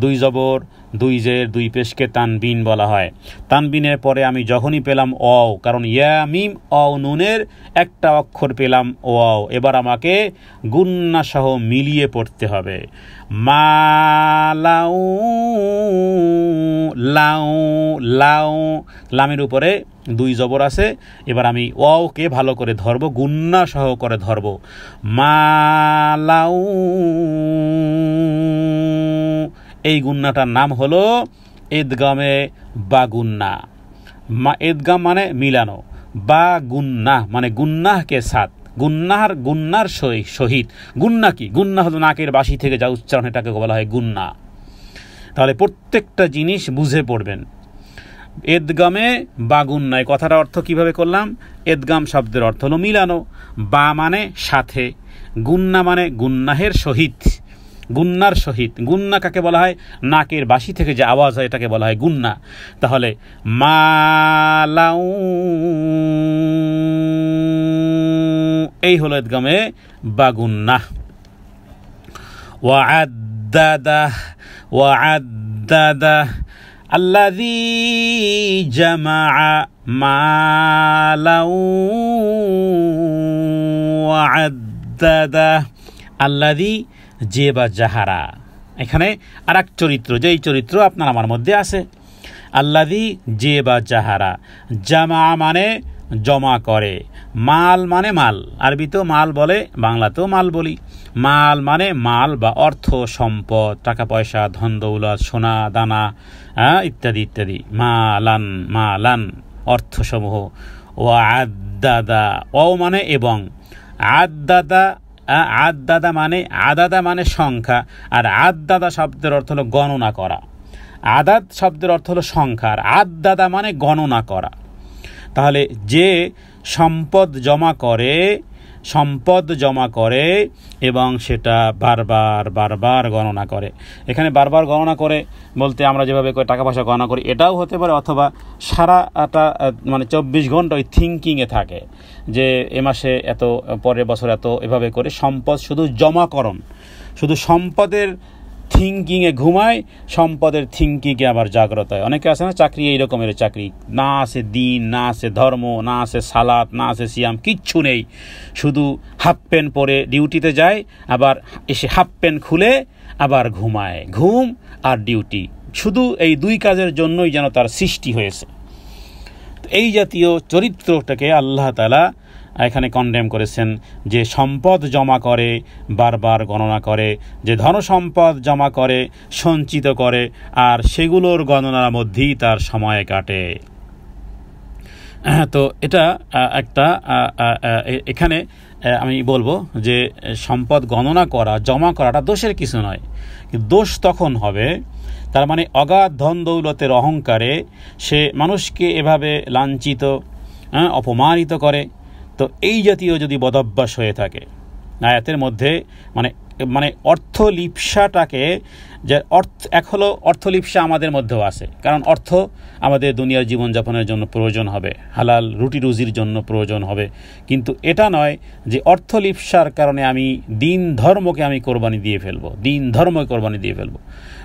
2 জবর 2 জের 2 পেশকে তানবিন বলা হয়। তানবিনের পরে আমি যখনই পেলাম ওয়াও, কারণ ইয়া মিম ওয়াও নুনের একটা অক্ষর পেলাম ওয়াও, এবার আমাকে গুন্না সহ মিলিয়ে পড়তে হবে। মালাউ, লাউ, লামের উপরে 2 জবর আছে, এবার আমি ওয়াওকে ভালো করে ধরবো, গুন্না সহ করে ধরবো। মালাউ, এই গুন্নাটার নাম হলো এদগামে বা গুন্না। এদগাম মানে মিলানো, বা গুন্না মানে গুন্নাহকে সাথ, গুন্নার সহিত। গুন্না কি? গুন্না হলো নাকের বাসি থেকে যা উচ্চারণ, এটাকে বলা হয় গুন্না। তাহলে প্রত্যেকটা জিনিস বুঝে পড়বেন। এদগামে বা গুন্নায় কথার অর্থ কিভাবে করলাম? এদগাম শব্দের অর্থ হলো মিলানো, বা মানে সাথে, গুন্না মানে গুন্নাহের সহিত, গুন্নার সহিত। গুন্না কাকে বলা হয়? নাকের বাসি থেকে যে আওয়াজ হয় এটাকে বলা হয় গুন্না। তাহলে মালাউ, এই হলো এদগামে বা গুন্না। ওয়া'আদ্দাদা, ওয়া'আদ্দাদা আল্লাযী জামাআ মালাউ ওয়া'আদ্দাদা, আল্লাযী যে বা যাহারা, এখানে আর এক চরিত্র, যেই চরিত্র আপনার আমার মধ্যে আছে। আল্লাযী যে বা যাহারা, জামা মানে জমা করে, মাল মানে মাল, আরবিতেও মাল বলে, বাংলাতেও মাল বলি। মাল মানে মাল বা অর্থ সম্পদ, টাকা পয়সা, ধন দৌলত, সোনা দানা ইত্যাদি ইত্যাদি। Malan, Malan অর্থসমূহ। ও আদাদা, ও মানে এবং, আদাদা, আদাদা মানে, আদাদা মানে সংখ্যা, আর আদাদা শব্দের অর্থ হলো গণনা করা। আদাদ শব্দের অর্থ হলো সংখ্যা, আর আদাদা মানে গণনা করা। তাহলে যে সম্পদ জমা করে, সম্পদ জমা করে এবং সেটা বারবার বারবার গণনা করে। এখানে বারবার গণনা করে বলতে আমরা যেভাবে করে টাকা পয়সা গণনা করি এটাও হতে পারে, অথবা সারাটা মানে 24 ঘন্টা ওই থিঙ্কিংয়ে থাকে যে এ মাসে এত, পরের বছর এত, এভাবে করে সম্পদ শুধু জমাকরণ, শুধু সম্পদের থিঙ্কিংয়ে ঘুমায়, সম্পদের থিঙ্কিংয়ে আবার জাগ্রত হয়। অনেকে আছে না চাকরি, এই রকমের চাকরি, না আছে দিন, না আছে ধর্ম, না আছে সালাত, না আছে সিয়াম, কিচ্ছু নেই, শুধু হাফ প্যান্ট পরে ডিউটিতে যায়, আবার এসে হাফ প্যান্ট খুলে আবার ঘুমায়। ঘুম আর ডিউটি, শুধু এই দুই কাজের জন্যই যেন তার সৃষ্টি হয়েছে। এই জাতীয় চরিত্রটাকে আল্লাহ তাআলা এখানে কন্ডেম করেছেন, যে সম্পদ জমা করে, বারবার গণনা করে, যে ধন সম্পদ জমা করে, সঞ্চিত করে, আর সেগুলোর গণনার মধ্যেই তার সময় কাটে। তো এটা একটা, এখানে আমি বলবো যে সম্পদ গণনা করা, জমা করাটা দোষের কিছু নয়। দোষ তখন হবে, তার মানে অগাধ ধন দৌলতের অহংকারে সে মানুষকে এভাবে লাঞ্ছিত, অপমানিত করে। তো এই জাতীয় যদি বদভ্যাস হয়ে থাকে, আয়াতের মধ্যে মানে মানে অর্থলিপ্সাটাকে, যে এক হলো অর্থলিপ্সা আমাদের মধ্যেও আছে, কারণ অর্থ আমাদের দুনিয়ার জীবনযাপনের জন্য প্রয়োজন হবে, হালাল রুটি রুজির জন্য প্রয়োজন হবে, কিন্তু এটা নয় যে অর্থলিপ্সার কারণে আমি দিন ধর্মকে আমি কোরবানি দিয়ে ফেলবো, দিন ধর্মকে কোরবানি দিয়ে ফেলবো।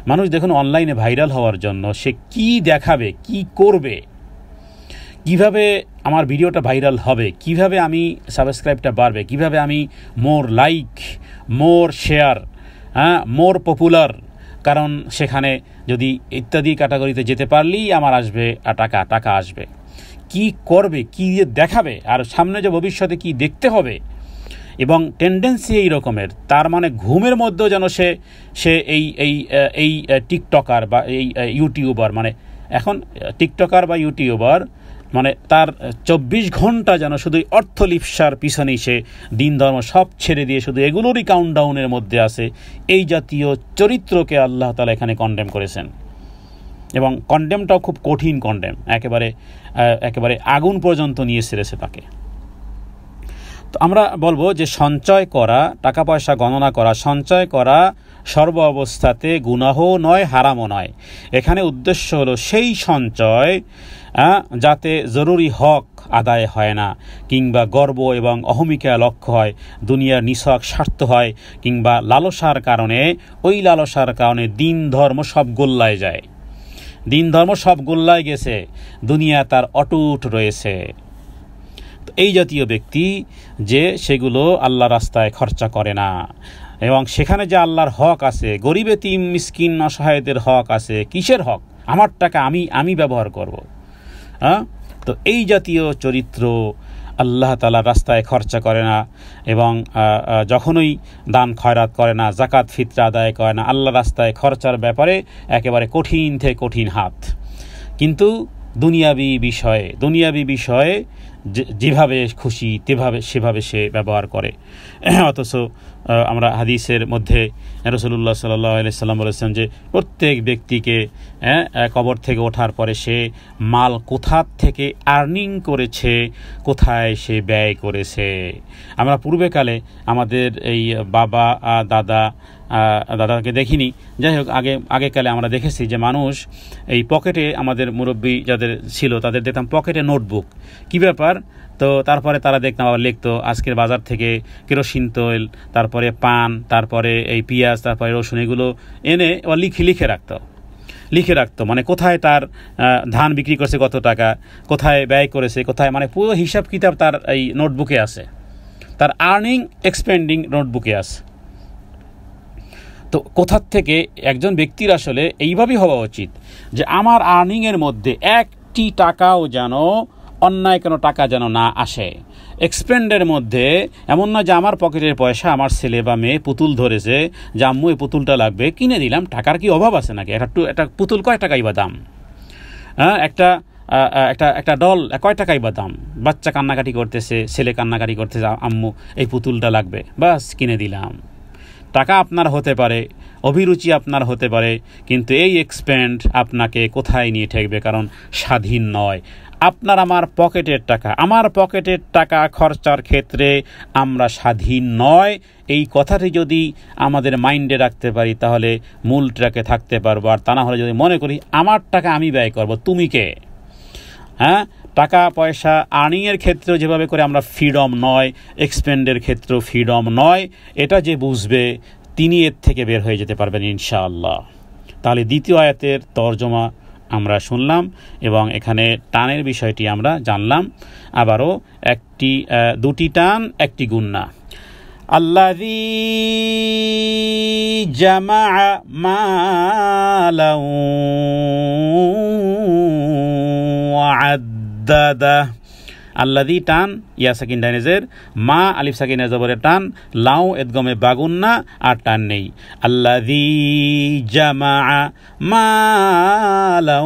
মানুষ দেখুন অনলাইনে ভাইরাল হওয়ার জন্য সে কি দেখাবে, কি করবে, কিভাবে আমার ভিডিওটা ভাইরাল হবে, কিভাবে আমি সাবস্ক্রাইবটা বাড়বে, কিভাবে আমি মোর লাইক, মোর শেয়ার, মোর পপুলার, কারণ সেখানে যদি ইত্যাদি ক্যাটাগরিতে যেতে পারলেই আমার আসবে টাকা, টাকা আসবে। কি করবে, কি দেখাবে, আর সামনে যে ভবিষ্যতে কি দেখতে হবে, এবং টেন্ডেন্সি এই রকমের, তার মানে ঘুমের মধ্যেও যেন সে এই টিকটকার বা এই ইউটিউবার, মানে এখন টিকটকার বা ইউটিউবার মানে তার 24 ঘন্টা যেন শুধু অর্থলিপ্সার পিছনেই সে দিন ধর্ম সব ছেড়ে দিয়ে শুধু এগুলোরই কাউন্টডাউনের মধ্যে আছে। এই জাতীয় চরিত্রকে আল্লাহ তাআলা এখানে কন্ডেম করেছেন, এবং কন্ডেমটাও খুব কঠিন কন্ডেম, একেবারে আগুন পর্যন্ত নিয়ে ছেড়েছে তাকে। তো আমরা বলবো যে সঞ্চয় করা, টাকা পয়সা গণনা করা, সঞ্চয় করা সর্ব অবস্থাতে গুনাহ নয়, হারামও নয়। এখানে উদ্দেশ্য হলো সেই সঞ্চয় যাতে জরুরি হক আদায় হয় না, কিংবা গর্ব এবং অহমিকা লক্ষ্য হয়, দুনিয়ার নিছক স্বার্থ হয়, কিংবা লালসার কারণে, ওই লালসার কারণে দিন ধর্ম সব গোল্লায় যায়, দিন ধর্ম সব গোল্লায় গেছে, দুনিয়া তার অটুট রয়েছে। তো এই জাতীয় ব্যক্তি যে সেগুলো আল্লাহ রাস্তায় খরচা করে না, এবং সেখানে যে আল্লাহর হক আছে, গরিব এতিম মিসকিন অসহায়দের হক আছে, কিসের হক? আমার টাকা আমি ব্যবহার করব। তো এই জাতীয় চরিত্র আল্লাহ তাআলার রাস্তায় খরচা করে না, এবং যখনই দান খয়রাত করে না, যাকাত ফিতরা আদায় করে না, আল্লাহ রাস্তায় খরচার ব্যাপারে একেবারে কঠিন থেকে কঠিন হাত। কিন্তু দুনিয়াবি যেভাবে খুশি সেভাবে সে ব্যবহার করে, অথচ আমরা হাদিসের মধ্যে রাসূলুল্লাহ সাল্লাল্লাহু আলাইহি ওয়াসাল্লাম বলেছেন যে প্রত্যেক ব্যক্তিকে কবর থেকে ওঠার পরে সে মাল কোথা থেকে আর্নিং করেছে, কোথায় সে ব্যয় করেছে। আমরা পূর্বেকালে আমাদের এই বাবা দাদাকে দেখিনি, যাই হোক আগেকালে আমরা দেখেছি যে মানুষ এই পকেটে, আমাদের মুরব্বী যাদের ছিল তাদের দেখতাম পকেটে নোটবুক, কি ব্যাপার, তো তারপরে তারা দেখতাম আবার লিখতো আজকের বাজার থেকে কেরোসিন তেল, তারপরে পান, তারপরে এই পেঁয়াজ, তারপরে রসুন, এগুলো এনে আবার লিখে রাখতো মানে কোথায় তার ধান বিক্রি করছে, কত টাকা, কোথায় ব্যয় করেছে, কোথায়, মানে পুরো হিসাব কিতাব তার এই নোটবুকে আছে, তার আর্নিং এক্সপেন্ডিং নোটবুকে আছে। তো কোথার থেকে একজন ব্যক্তির আসলে এইভাবেই হওয়া উচিত যে আমার আর্নিংয়ের মধ্যে একটি টাকাও যেন অন্যায় কোনো টাকা যেন না আসে। এক্সপেন্ডের মধ্যে এমন না যে আমার পকেটের পয়সা আমার ছেলে বা মেয়ে পুতুল ধরেছে যে আম্মু এই পুতুলটা লাগবে, কিনে দিলাম, টাকার কি অভাব আছে নাকি? একটা পুতুল কয় টাকাই বা দাম, একটা ডল কয় টাকাই বা দাম, বাচ্চা কান্নাকাটি করতেছে, ছেলে কান্নাকাটি করতেছে, আম্মু এই পুতুলটা লাগবে, বাস কিনে দিলাম। টাকা আপনার হতে পারে, অভিরুচি আপনার হতে পারে, কিন্তু এই এক্সপেন্ড আপনাকে কোথায় নিয়ে ঠেকবে? কারণ স্বাধীন নয়। আপনার আমার পকেটের টাকা খরচার ক্ষেত্রে আমরা স্বাধীন নয়। এই কথাটি যদি আমাদের মাইন্ডে রাখতে পারি তাহলে মূল ট্র্যাকে থাকতে পারবো। আর তা না হলে যদি মনে করি আমার টাকা আমি ব্যয় করব, তুমি কে? টাকা পয়সা আর্নিংয়ের ক্ষেত্রেও যেভাবে করে আমরা ফ্রিডম নয়, এক্সপেন্ডের ক্ষেত্রেও ফ্রিডম নয়, এটা যে বুঝবে তিনি এর থেকে বের হয়ে যেতে পারবেন ইনশাআল্লাহ। তাহলে দ্বিতীয় আয়াতের তর্জমা আমরা শুনলাম এবং এখানে টানের বিষয়টি আমরা জানলাম। আবারও দুটি টান, একটি গুন্না। আল্লাযী জামাআ মালান ওয়া আদ্দাদা। আল্লাযী টান, ইয়া সাকিন ডাইনেজের, মা আলিফ সাকিনের জবরের টান, লাউ এদগমে বাগুন্না, আর টান নেই। আল্লাযী জামাআ মালান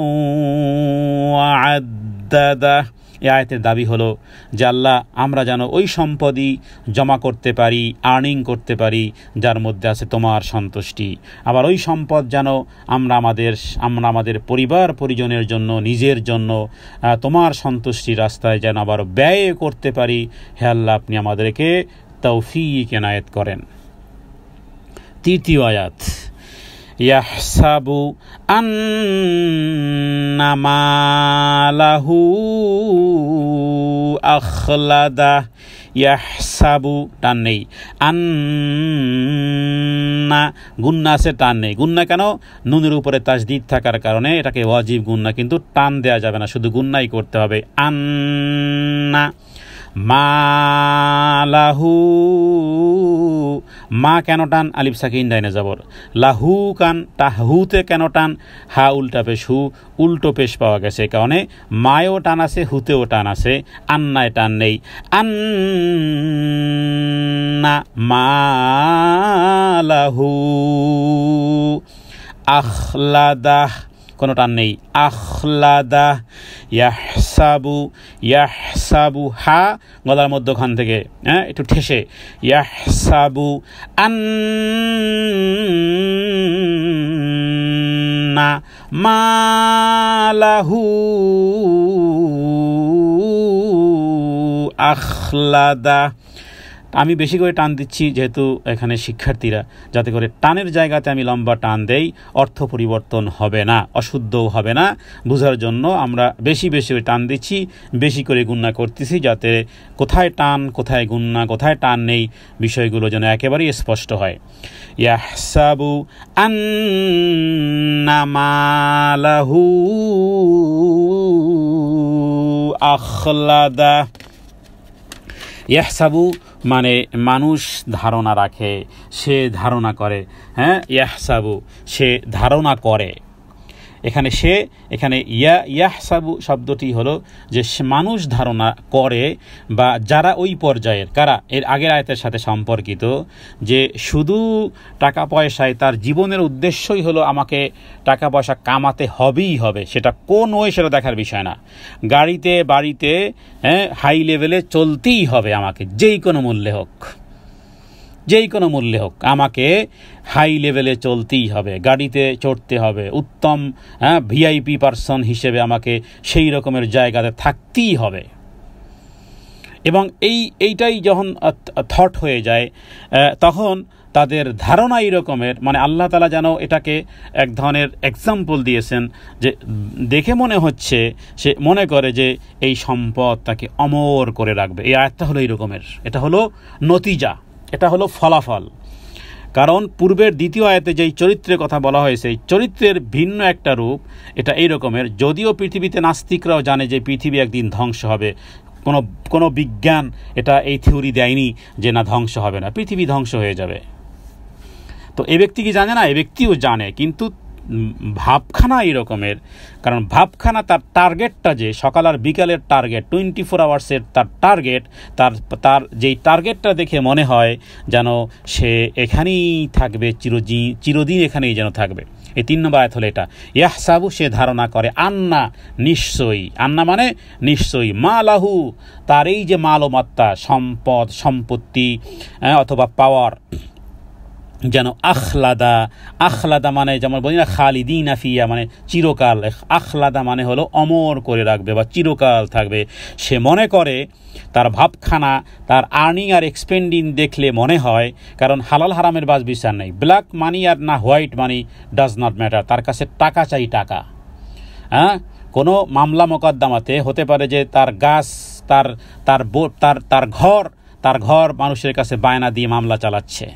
ওয়া আদ্দাদা। এই আয়াতের দাবি হলো যে আল্লাহ আমরা যেন ওই সম্পদই জমা করতে পারি, আর্নিং করতে পারি যার মধ্যে আছে তোমার সন্তুষ্টি। আবার ওই সম্পদ যেন আমরা আমাদের পরিবার পরিজনের জন্য, নিজের জন্য তোমার সন্তুষ্টির রাস্তায় যেন আবার ব্যয় করতে পারি। হে আল্লাহ, আপনি আমাদেরকে তৌফিক এনায়েত করেন। তৃতীয় আয়াত, ইয়াহসাবু আন্না মালাহু আখলাদা। ইয়াহসাবু টান নেই, আন্না গুন্না আছে, টান নেই। গুন্না কেন? নুনের উপরে তাসদীদ থাকার কারণে এটাকে ওয়াজিব গুন্না, কিন্তু টান দেওয়া যাবে না, শুধু গুন্নাই করতে হবে। আন্না মালাহু, মা কেন টান? আলিফ সাকিন ডাইনে জবর। লাহু কান, তাহুতে কেন টান? হা উল্টা পেশ, উল্টো পেশ পাওয়া গেছে, কারণে মায়ও টান আছে, হুতেও টান আছে, আন্নায় টান নেই। আন্না মালাহু আখলাদাহ, কোনো টান নেই। আখলাদা। ইয়াহসাবু হা গলার মধ্যখান থেকে একটু ঠেসে, ইয়াহসাবু আন্না মালাহু আখলাদা। আমি বেশি করে টান দিচ্ছি যেহেতু এখানে শিক্ষার্থীরা, যাতে করে টানের জায়গাতে আমি লম্বা টান দেই, অর্থ পরিবর্তন হবে না, অশুদ্ধও হবে না। বোঝার জন্য আমরা বেশি করে টান দিচ্ছি, বেশি করে গুণনা করতেছি, যাতে কোথায় টান, কোথায় গুণনা, কোথায় টান নেই, বিষয়গুলো যেন একেবারেই স্পষ্ট হয়। ইয়াহসাবু আন্না মালাহু আখলাদা। ইয়াহসাবু মানে মানুষ ধারণা রাখে, সে ধারণা করে। ইয়াহসাবু সে ধারণা করে। এখানে ইয়াহসাবু শব্দটি হলো যে মানুষ ধারণা করে, বা যারা ওই পর্যায়ের, কারা এর আগের আয়াতের সাথে সম্পর্কিত, যে শুধু টাকা পয়সায় তার জীবনের উদ্দেশ্যই হলো আমাকে টাকা পয়সা কামাতে হবেই হবে, সেটা কোন ওই সেটা দেখার বিষয় না। গাড়িতে বাড়িতে হাই লেভেলে চলতেই হবে আমাকে, যেই কোনো মূল্যে হোক। যেই কোনো মূল্যে হোক আমাকে হাই লেভেলে চলতেই হবে, গাড়িতে চড়তে হবে, উত্তম ভিআইপি পারসন হিসেবে আমাকে সেই রকমের জায়গাতে থাকতেই হবে। এবং এইটাই যখন থট হয়ে যায় তখন তাদের ধারণা এই রকমের, মানে আল্লাহ তাআলা যেন এটাকে এক ধরনের এক্সাম্পল দিয়েছেন যে দেখে মনে হচ্ছে সে মনে করে যে এই সম্পদ তাকে অমর করে রাখবে। এই আয়াতটা হলো এই রকমের, এটা হলো নতিজা, এটা হলো ফলাফল। কারণ পূর্বের দ্বিতীয় আয়াতে যেই চরিত্রের কথা বলা হয়েছে এই চরিত্রের ভিন্ন একটা রূপ এটা এই রকমের। যদিও পৃথিবীতে নাস্তিকরাও জানে যে পৃথিবী একদিন ধ্বংস হবে, কোনো বিজ্ঞান এটা এই থিওরি দেয়নি যে না ধ্বংস হবে না, পৃথিবী ধ্বংস হয়ে যাবে। তো এ ব্যক্তি কি জানে না? এ ব্যক্তিও জানে, কিন্তু ভাবখানা এই রকমের। কারণ ভাবখানা তার টার্গেটটা যে সকাল আর বিকালের টার্গেট, 24 আওয়ার্সের তার টার্গেট, তার যেই টার্গেটটা দেখে মনে হয় যেন সে এখানেই থাকবে, চিরদিন এখানেই যেন থাকবে। এই 3 নম্বর আয়াত হলো এটা। ইয়াহসাবু, সে ধারণা করে, আন্না, নিশ্চয়ই, আন্না মানে নিশ্চয়ই, মা লাহু, তার এই যে মালমাত্তা, সম্পদ, সম্পত্তি অথবা পাওয়ার, যেন আখলাদা মানে যেমন বলি না খালিদিনা ফিয়া মানে চিরকাল, আখলাদা মানে হলো অমর করে রাখবে বা চিরকাল থাকবে। সে মনে করে, তার ভাবখানা, তার আর্নিং আর এক্সপেন্ডিং দেখলে মনে হয়, কারণ হালাল হারামের বাজ বিচার নেই, ব্ল্যাক মানি আর না white money does not matter, তার কাছে টাকা চাই, টাকা। কোনো মামলা মোকদ্দমাতে হতে পারে যে তার গাছ, তার ঘর মানুষের কাছে বায়না দিয়ে মামলা চালাচ্ছে,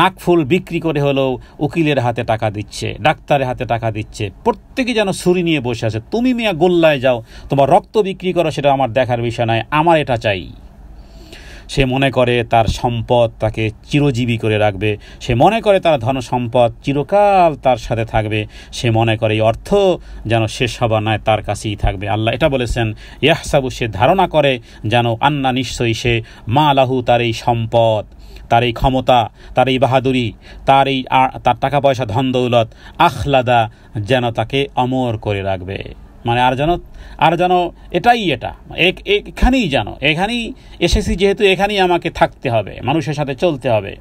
নাকফুল বিক্রি করে হলেও উকিলের হাতে টাকা দিচ্ছে, ডাক্তারের হাতে টাকা দিচ্ছে, প্রত্যেকে যেন ছুরি নিয়ে বসে আছে। তুমি মিয়া গোল্লায় যাও, তোমার রক্ত বিক্রি করো, সেটা আমার দেখার বিষয় নয়, আমার এটা চাই। সে মনে করে তার সম্পদ তাকে চিরজীবী করে রাখবে, সে মনে করে তার ধন সম্পদ চিরকাল তার সাথে থাকবে, সে মনে করে এই অর্থ যেন শেষ হবার নয় তার কাছেই থাকবে। আল্লাহ এটা বলেছেন, ইয়াহসাবু, সে ধারণা করে যেন, আন্না, নিশ্চয়ই, সে মা লাহু, তার এই সম্পদ, তার এই ক্ষমতা, তার এই বাহাদুরি, তার টাকা পয়সা, ধন দৌলত, আখলাদা, যেন তাকে অমর করে রাখবে। মানে আর যেন এখানেই যেন, এখানেই এসেছি যেহেতু এখানেই আমাকে থাকতে হবে, মানুষের সাথে চলতে হবে।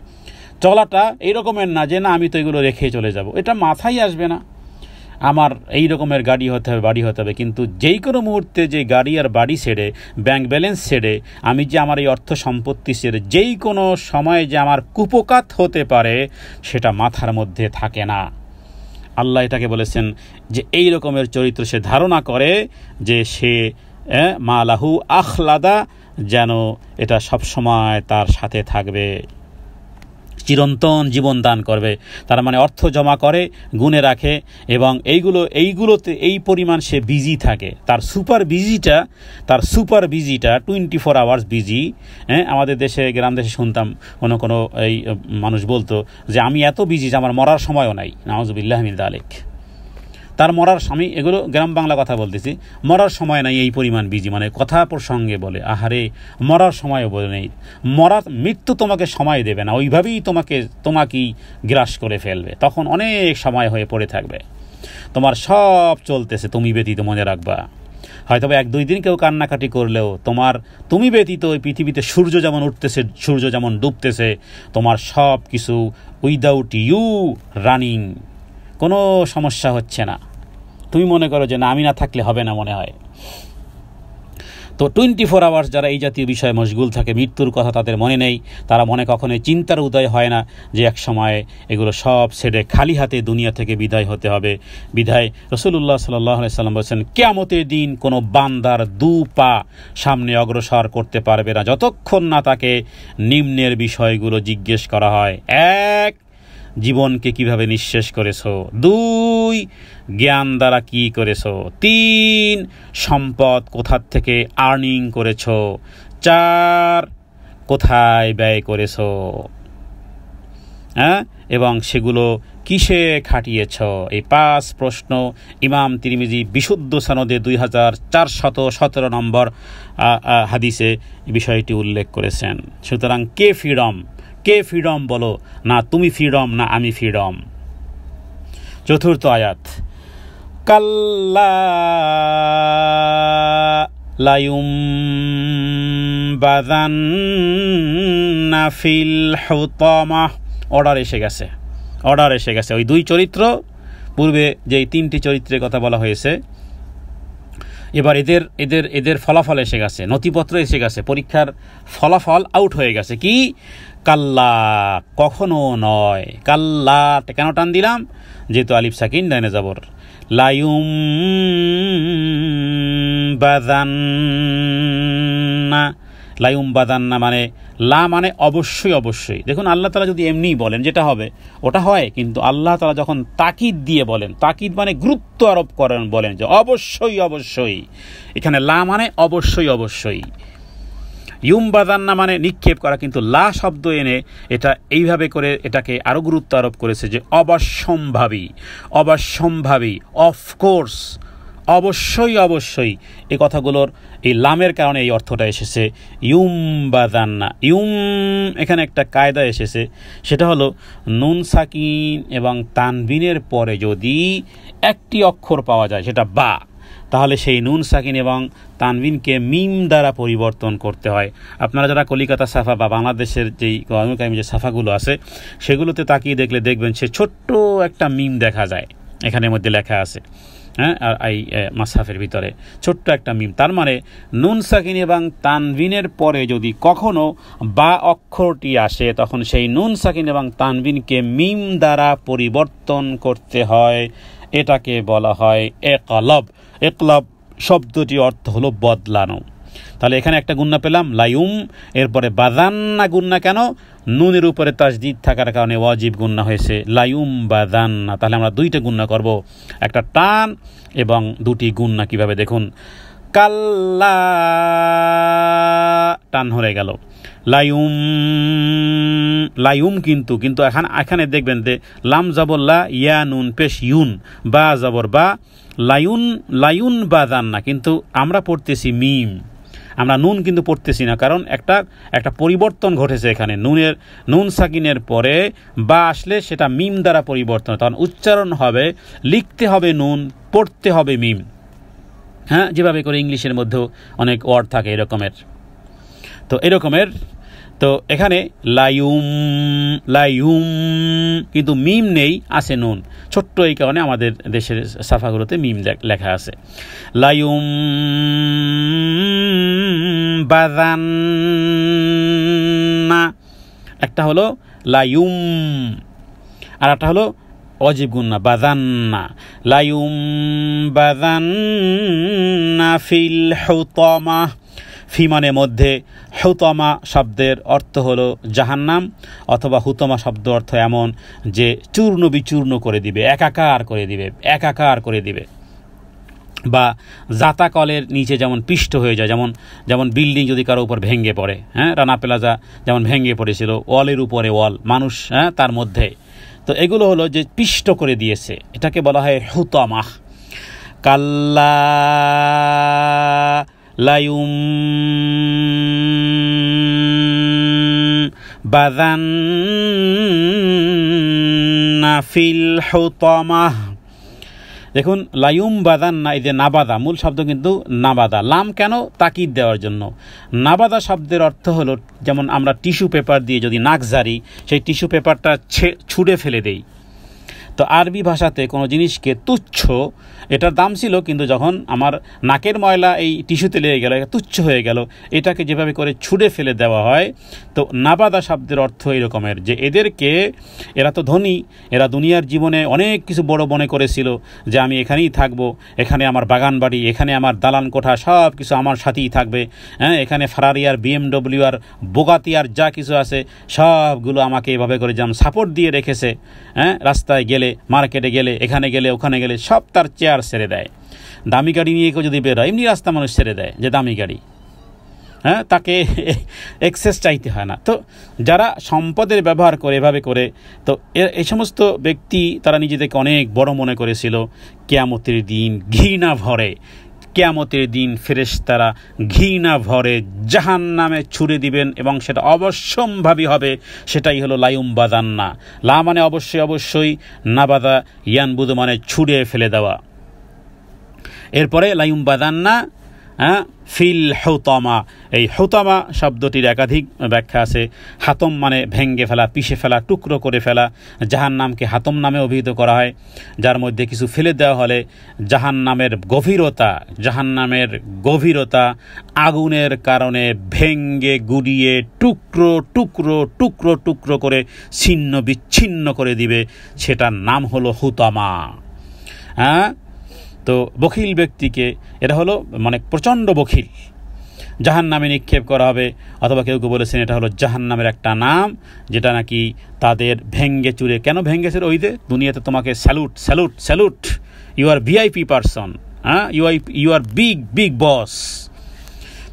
চলাটা এই রকমের না যে না আমি তো এগুলো রেখে চলে যাব, এটা মাথায় আসবে না। আমার এই রকমের গাড়ি হতে হবে, বাড়ি হতে হবে, কিন্তু যেই কোনো মুহূর্তে যে গাড়ি আর বাড়ি ছেড়ে, ব্যাংক ব্যালেন্স ছেড়ে, আমি যে আমার এই অর্থ সম্পত্তি ছেড়ে যেই কোনো সময়ে যে আমার কুপকাত হতে পারে সেটা মাথার মধ্যে থাকে না। আল্লাহ এটাকে বলেছেন যে এই রকমের চরিত্র সে ধারণা করে যে সে মা লাহু আখলাদা, যেন এটা সবসময় তার সাথে থাকবে, চিরন্তন জীবন দান করবে। তার মানে অর্থ জমা করে, গুনে রাখে, এবং এইগুলোতে এই পরিমাণ সে বিজি থাকে। তার সুপার বিজিটা 24 আওয়ার্স বিজি। আমাদের দেশে, গ্রাম দেশে শুনতাম কোনো এই মানুষ বলতো যে আমি এত বিজি যে আমার মরার সময়ও নাই। নাউযুবিল্লাহ মিন যালিক। তার আমি এগুলো গ্রাম বাংলা কথা বলতেছি, মরার সময় নাই, এই পরিমাণ বিজি। মানে কথা প্রসঙ্গে বলে, আহারে মরার সময়ও বলে নেই, মৃত্যু তোমাকে সময় দেবে না, ওইভাবেই তোমাকেই গ্রাস করে ফেলবে, তখন অনেক সময় হয়ে পড়ে থাকবে, তোমার সব চলতেছে, তুমি ব্যতীত, মনে রাখবা। হয়তো 1-2 দিন কেউ কান্নাকাটি করলেও তুমি ব্যতীত ওই পৃথিবীতে সূর্য যেমন উঠতেছে, সূর্য যেমন ডুবতেছে, তোমার সব কিছু উইদাউট ইউ রানিং, কোনো সমস্যা হচ্ছে না। তুমি মনে করো যে না আমি না থাকলে হবে না, মনে হয়। তো 24 আওয়ার্স যারা এই জাতীয় বিষয়ে মশগুল থাকে, মৃত্যুর কথা তাদের মনে নেই, তারা মনে কখনোই চিন্তার উদয় হয় না যে এক সময় এগুলো সব ছেড়ে খালি হাতে দুনিয়া থেকে বিদায় হতে হবে। বিদায় রাসূলুল্লাহ সাল্লাল্লাহু আলাইহি সাল্লাম বলেছেন, কিয়ামতের দিন কোনো বান্দার 2 পা সামনে অগ্রসর করতে পারবে না যতক্ষণ না তাকে নিম্নের বিষয়গুলো জিজ্ঞেস করা হয়। 1, জীবনকে কিভাবে নিঃশেষ করেছো, 2, জ্ঞান দ্বারা কি করেছো, 3, সম্পদ কোথার থেকে আর্নিং করেছো, 4, কোথায় ব্যয় করেছো, এবং সেগুলো কিসে খাটিয়েছো। এই 5 প্রশ্ন ইমাম তিরমিজি বিশুদ্ধ সনদে 2417 নম্বর হাদিসে বিষয়টি উল্লেখ করেছেন। সুতরাং কে ফ্রিডম বলো, না তুমি ফ্রিডম না আমি ফ্রিডম। 4th আয়াত, কাল্লা লায়ুমবাযান্না ফিল হুতামাহ, অর্ডার এসে গেছে। ওই দুই চরিত্র, পূর্বে যেই তিনটি চরিত্রের কথা বলা হয়েছে, এবার এদের ফলাফল এসে গেছে, নথিপত্র এসে গেছে, পরীক্ষার ফলাফল আউট হয়ে গেছে। কি? কাল্লা, কখনো নয়। কাল্লা কেন টান দিলাম? যেহেতু আলিফ সাকিন ডাইনে যাবর। লায়ুমবাযান্না মানে লা মানে অবশ্যই। দেখুন, আল্লাহ তাআলা যদি এমনি বলেন যেটা হবে ওটা হয়, কিন্তু আল্লাহ তাআলা যখন তাকিদ দিয়ে বলেন, তাকিদ মানে গুরুত্ব আরোপ করেন, বলেন যে অবশ্যই। এখানে লা মানে অবশ্যই। ইউমবাযান্না মানে নিক্ষেপ করা, কিন্তু লা শব্দ এনে এটা এইভাবে করে এটাকে আরো গুরুত্ব আরোপ করেছে যে অবশ্যম্ভাবী, অফকোর্স, অবশ্যই। এই কথাগুলোর এই লামের কারণে এই অর্থটা এসেছে ইউমবাযান্না। এখানে একটা কায়দা এসেছে, সেটা হলো নুন সাকিন এবং তানবিনের পরে যদি একটি অক্ষর পাওয়া যায়, সেটা বা, তাহলে সেই নুন সাকিন এবং তানবিনকে মিম দ্বারা পরিবর্তন করতে হয়। আপনারা যারা কলিকাতা সাফা বা বাংলাদেশের যেই কোরআনুল যে সাফাগুলো আছে, সেগুলোতে তাকিয়ে দেখলে দেখবেন সে ছোট্ট একটা মিম দেখা যায়, এখানের মধ্যে লেখা আছে, হ্যাঁ, আর এই মাসহাফের ভিতরে ছোট্ট একটা মিম। তার মানে নুন সাকিন এবং তানবিনের পরে যদি কখনো বা অক্ষরটি আসে, তখন সেই নুন সাকিন এবং তানবিনকে মিম দ্বারা পরিবর্তন করতে হয়। এটাকে বলা হয় ইকলাব। শব্দটি অর্থ হলো বদলানো। তাহলে এখানে একটা গুণনা পেলাম লায়ুম, এরপরে বাযান্না গুণনা কেন? নুনের উপরে তাসদীদ থাকার কারণে ওয়াজিব গুণনা হয়েছে লায়ুমবাযান্না। তাহলে আমরা দুইটা গুণনা করব, একটা টান এবং দুটি গুণনা। কিভাবে দেখুন, কাল্লা টান হয়ে গেল, লায়ুম কিন্তু এখানে দেখবেন যে লাম জবর লা, ইয়া নুন পেশ ইউন, বা জবর বা, লায়ুন বাযান্না, কিন্তু আমরা পড়তেছি মিম, আমরা নুন কিন্তু পড়তেছি না, কারণ একটা পরিবর্তন ঘটেছে এখানে। নুন সাকিনের পরে বা আসলে সেটা মিম দ্বারা পরিবর্তন, তখন উচ্চারণ হবে, লিখতে হবে নুন, পড়তে হবে মিম। হ্যাঁ, যেভাবে করে ইংলিশের মধ্যেও অনেক ওয়ার্ড থাকে এরকমের। তো এখানে লায়ুম কিন্তু মিম নেই, আছে নুন, ছোট্ট, এই কারণে আমাদের দেশের সাফাগুলোতে মিম লেখা আছে। লায়ুমবাযান্না একটা হলো লায়ুম, আর একটা হলো অজিব গুণনা বাযান্না। লায়ুমবাযান্না ফিল হুতামাহ, ফি মানে মধ্যে, হুতামা শব্দের অর্থ হলো জাহান্নাম, অথবা হুতামা শব্দ অর্থ এমন যে চূর্ণ বিচূর্ণ করে দিবে, একাকার করে দিবে, বা জাতাকলের নিচে যেমন পিষ্ট হয়ে যায়, যেমন বিল্ডিং যদি কারো উপর ভেঙে পড়ে, হ্যাঁ, রানা প্লাজা যেমন ভেঙে পড়েছিল, ওয়ালের উপরে ওয়াল, মানুষ, হ্যাঁ, তার মধ্যে। তো এগুলো হলো যে পিষ্ট করে দিয়েছে, এটাকে বলা হয় হুতামাহ। কাল্লা লায়ুমবাযান্না ফিল হুতামাহ। দেখুন, লায়ুমবাযান্না, এই যে নাবাদা, মূল শব্দ কিন্তু নাবাদা, লাম কেন? তাকিদ দেওয়ার জন্য। নাবাদা শব্দের অর্থ হলো, যেমন আমরা টিস্যু পেপার দিয়ে যদি নাক ঝাড়ি, সেই টিস্যু পেপারটা ছুঁড়ে ফেলে দেই। তো আরবি ভাষাতে কোনো জিনিসকে তুচ্ছ, এটার দাম ছিল, কিন্তু যখন আমার নাকের ময়লা এই টিস্যুতে লেগে গেল, এটা তুচ্ছ হয়ে গেল, এটাকে যেভাবে করে ছুঁড়ে ফেলে দেওয়া হয়। তো নাবাদা শব্দের অর্থ এই রকমের যে এরা তো ধনী, এরা দুনিয়ার জীবনে অনেক কিছু বড় মনে করেছিল, যে আমি এখানেই থাকবো, এখানে আমার বাগান বাড়ি, এখানে আমার দালান কোঠা, সব কিছু আমার সাথেই থাকবে, হ্যাঁ, এখানে ফারারি আর BMW আর বোগাতি আর যা কিছু আছে সবগুলো আমাকে এভাবে করে যেমন সাপোর্ট দিয়ে রেখেছে, হ্যাঁ, রাস্তায় গেলে, মার্কেটে গেলে, এখানে গেলে, ওখানে গেলে সব তার চেয়ার ছেড়ে দেয়। দামি গাড়ি নিয়ে কেউ যদি বেরোয়, এমনি রাস্তা মানুষ ছেড়ে দেয় যে দামি গাড়ি, হ্যাঁ, তাকে এক্সেস চাইতে হয় না। তো যারা সম্পদের ব্যবহার করে এভাবে করে, তো এই সমস্ত ব্যক্তি তারা নিজেদেরকে অনেক বড় মনে করেছিল। কিয়ামতের দিন ঘৃণা ভরে, কিয়ামতের দিন ফেরেশতারা ঘৃণা ভরে জাহান্নামে ছুড়ে দিবেন, এবং সেটা অবশ্যম্ভাবী হবে। সেটাই হলো লায়ুমবাযান্না। লা মানে অবশ্যই, নাবাদা ইয়ানবুদু মানে ছুড়ে ফেলে দেওয়া। এরপরে লায়ুমবাযান্না ফিল হুতামা। এই হুতামা শব্দটির একাধিক ব্যাখ্যা আছে। হাতম মানে ভেঙ্গে ফেলা, পিষে ফেলা, টুকরো করে ফেলা। জাহান্নামকে হাতম নামে অভিহিত করা হয়, যার মধ্যে কিছু ফেলে দেওয়া হলে জাহান্নামের গভীরতা আগুনের কারণে ভেঙ্গে গুড়িয়ে টুকরো টুকরো টুকরো টুকরো করে ছিন্ন বিচ্ছিন্ন করে দিবে, সেটার নাম হলো হুতামা। তো বখিল ব্যক্তিকে, এটা হলো মানে প্রচণ্ড বখিল, জাহান্নামে নিক্ষেপ করা হবে। অথবা কেউ কেউ বলেছেন এটা হলো জাহান্নামের একটা নাম, যেটা নাকি তাদের ভেঙ্গে চুরে। কেন ভেঙ্গেছে? ওই যে দুনিয়াতে তোমাকে salute salute salute, you are VIP person, you are big boss.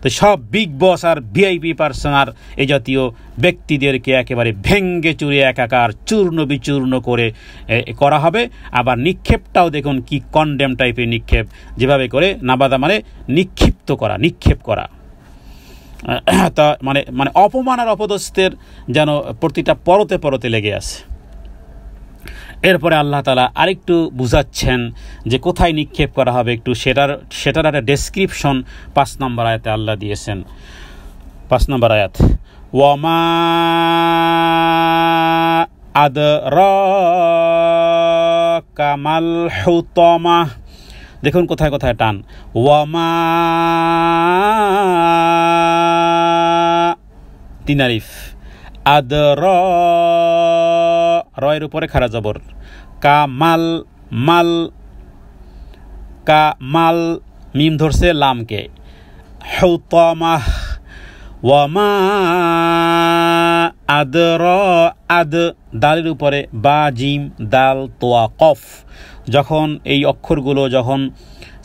তো সব বিগ বস আর ভিআইপি পারসন আর এই জাতীয় ব্যক্তিদেরকে একেবারে ভেঙ্গে চুরে একাকার চূর্ণ বিচূর্ণ করে করা হবে। আবার নিক্ষেপটাও দেখুন কি কন্ডেম টাইপের নিক্ষেপ, যেভাবে করে নাবাদা মানে নিক্ষেপ করা। তা মানে অপমান আর অপদস্থের যেন প্রতিটা পরতে পরতে লেগে আছে। এরপরে আল্লাহ তাআলা আরেকটু বুঝাচ্ছেন যে কোথায় নিক্ষেপ করা হবে, একটু সেটার একটা ডেসক্রিপশন 5 নম্বর আয়াতে আল্লাহ দিয়েছেন। 5 নম্বর আয়াত, ওয়ামা আদরাকা মাল হুতামা। দেখুন কোথায় কোথায় টান। ওয়ামা 3 আলিফ, আদরা রয়ের উপরে খাড়া জবর, কামাল মিম ধরছে লামকে, হুতামাহ। ওয়ামা আদ দালের উপরে বা জিম দাল তোয়া কফ। যখন এই অক্ষরগুলো যখন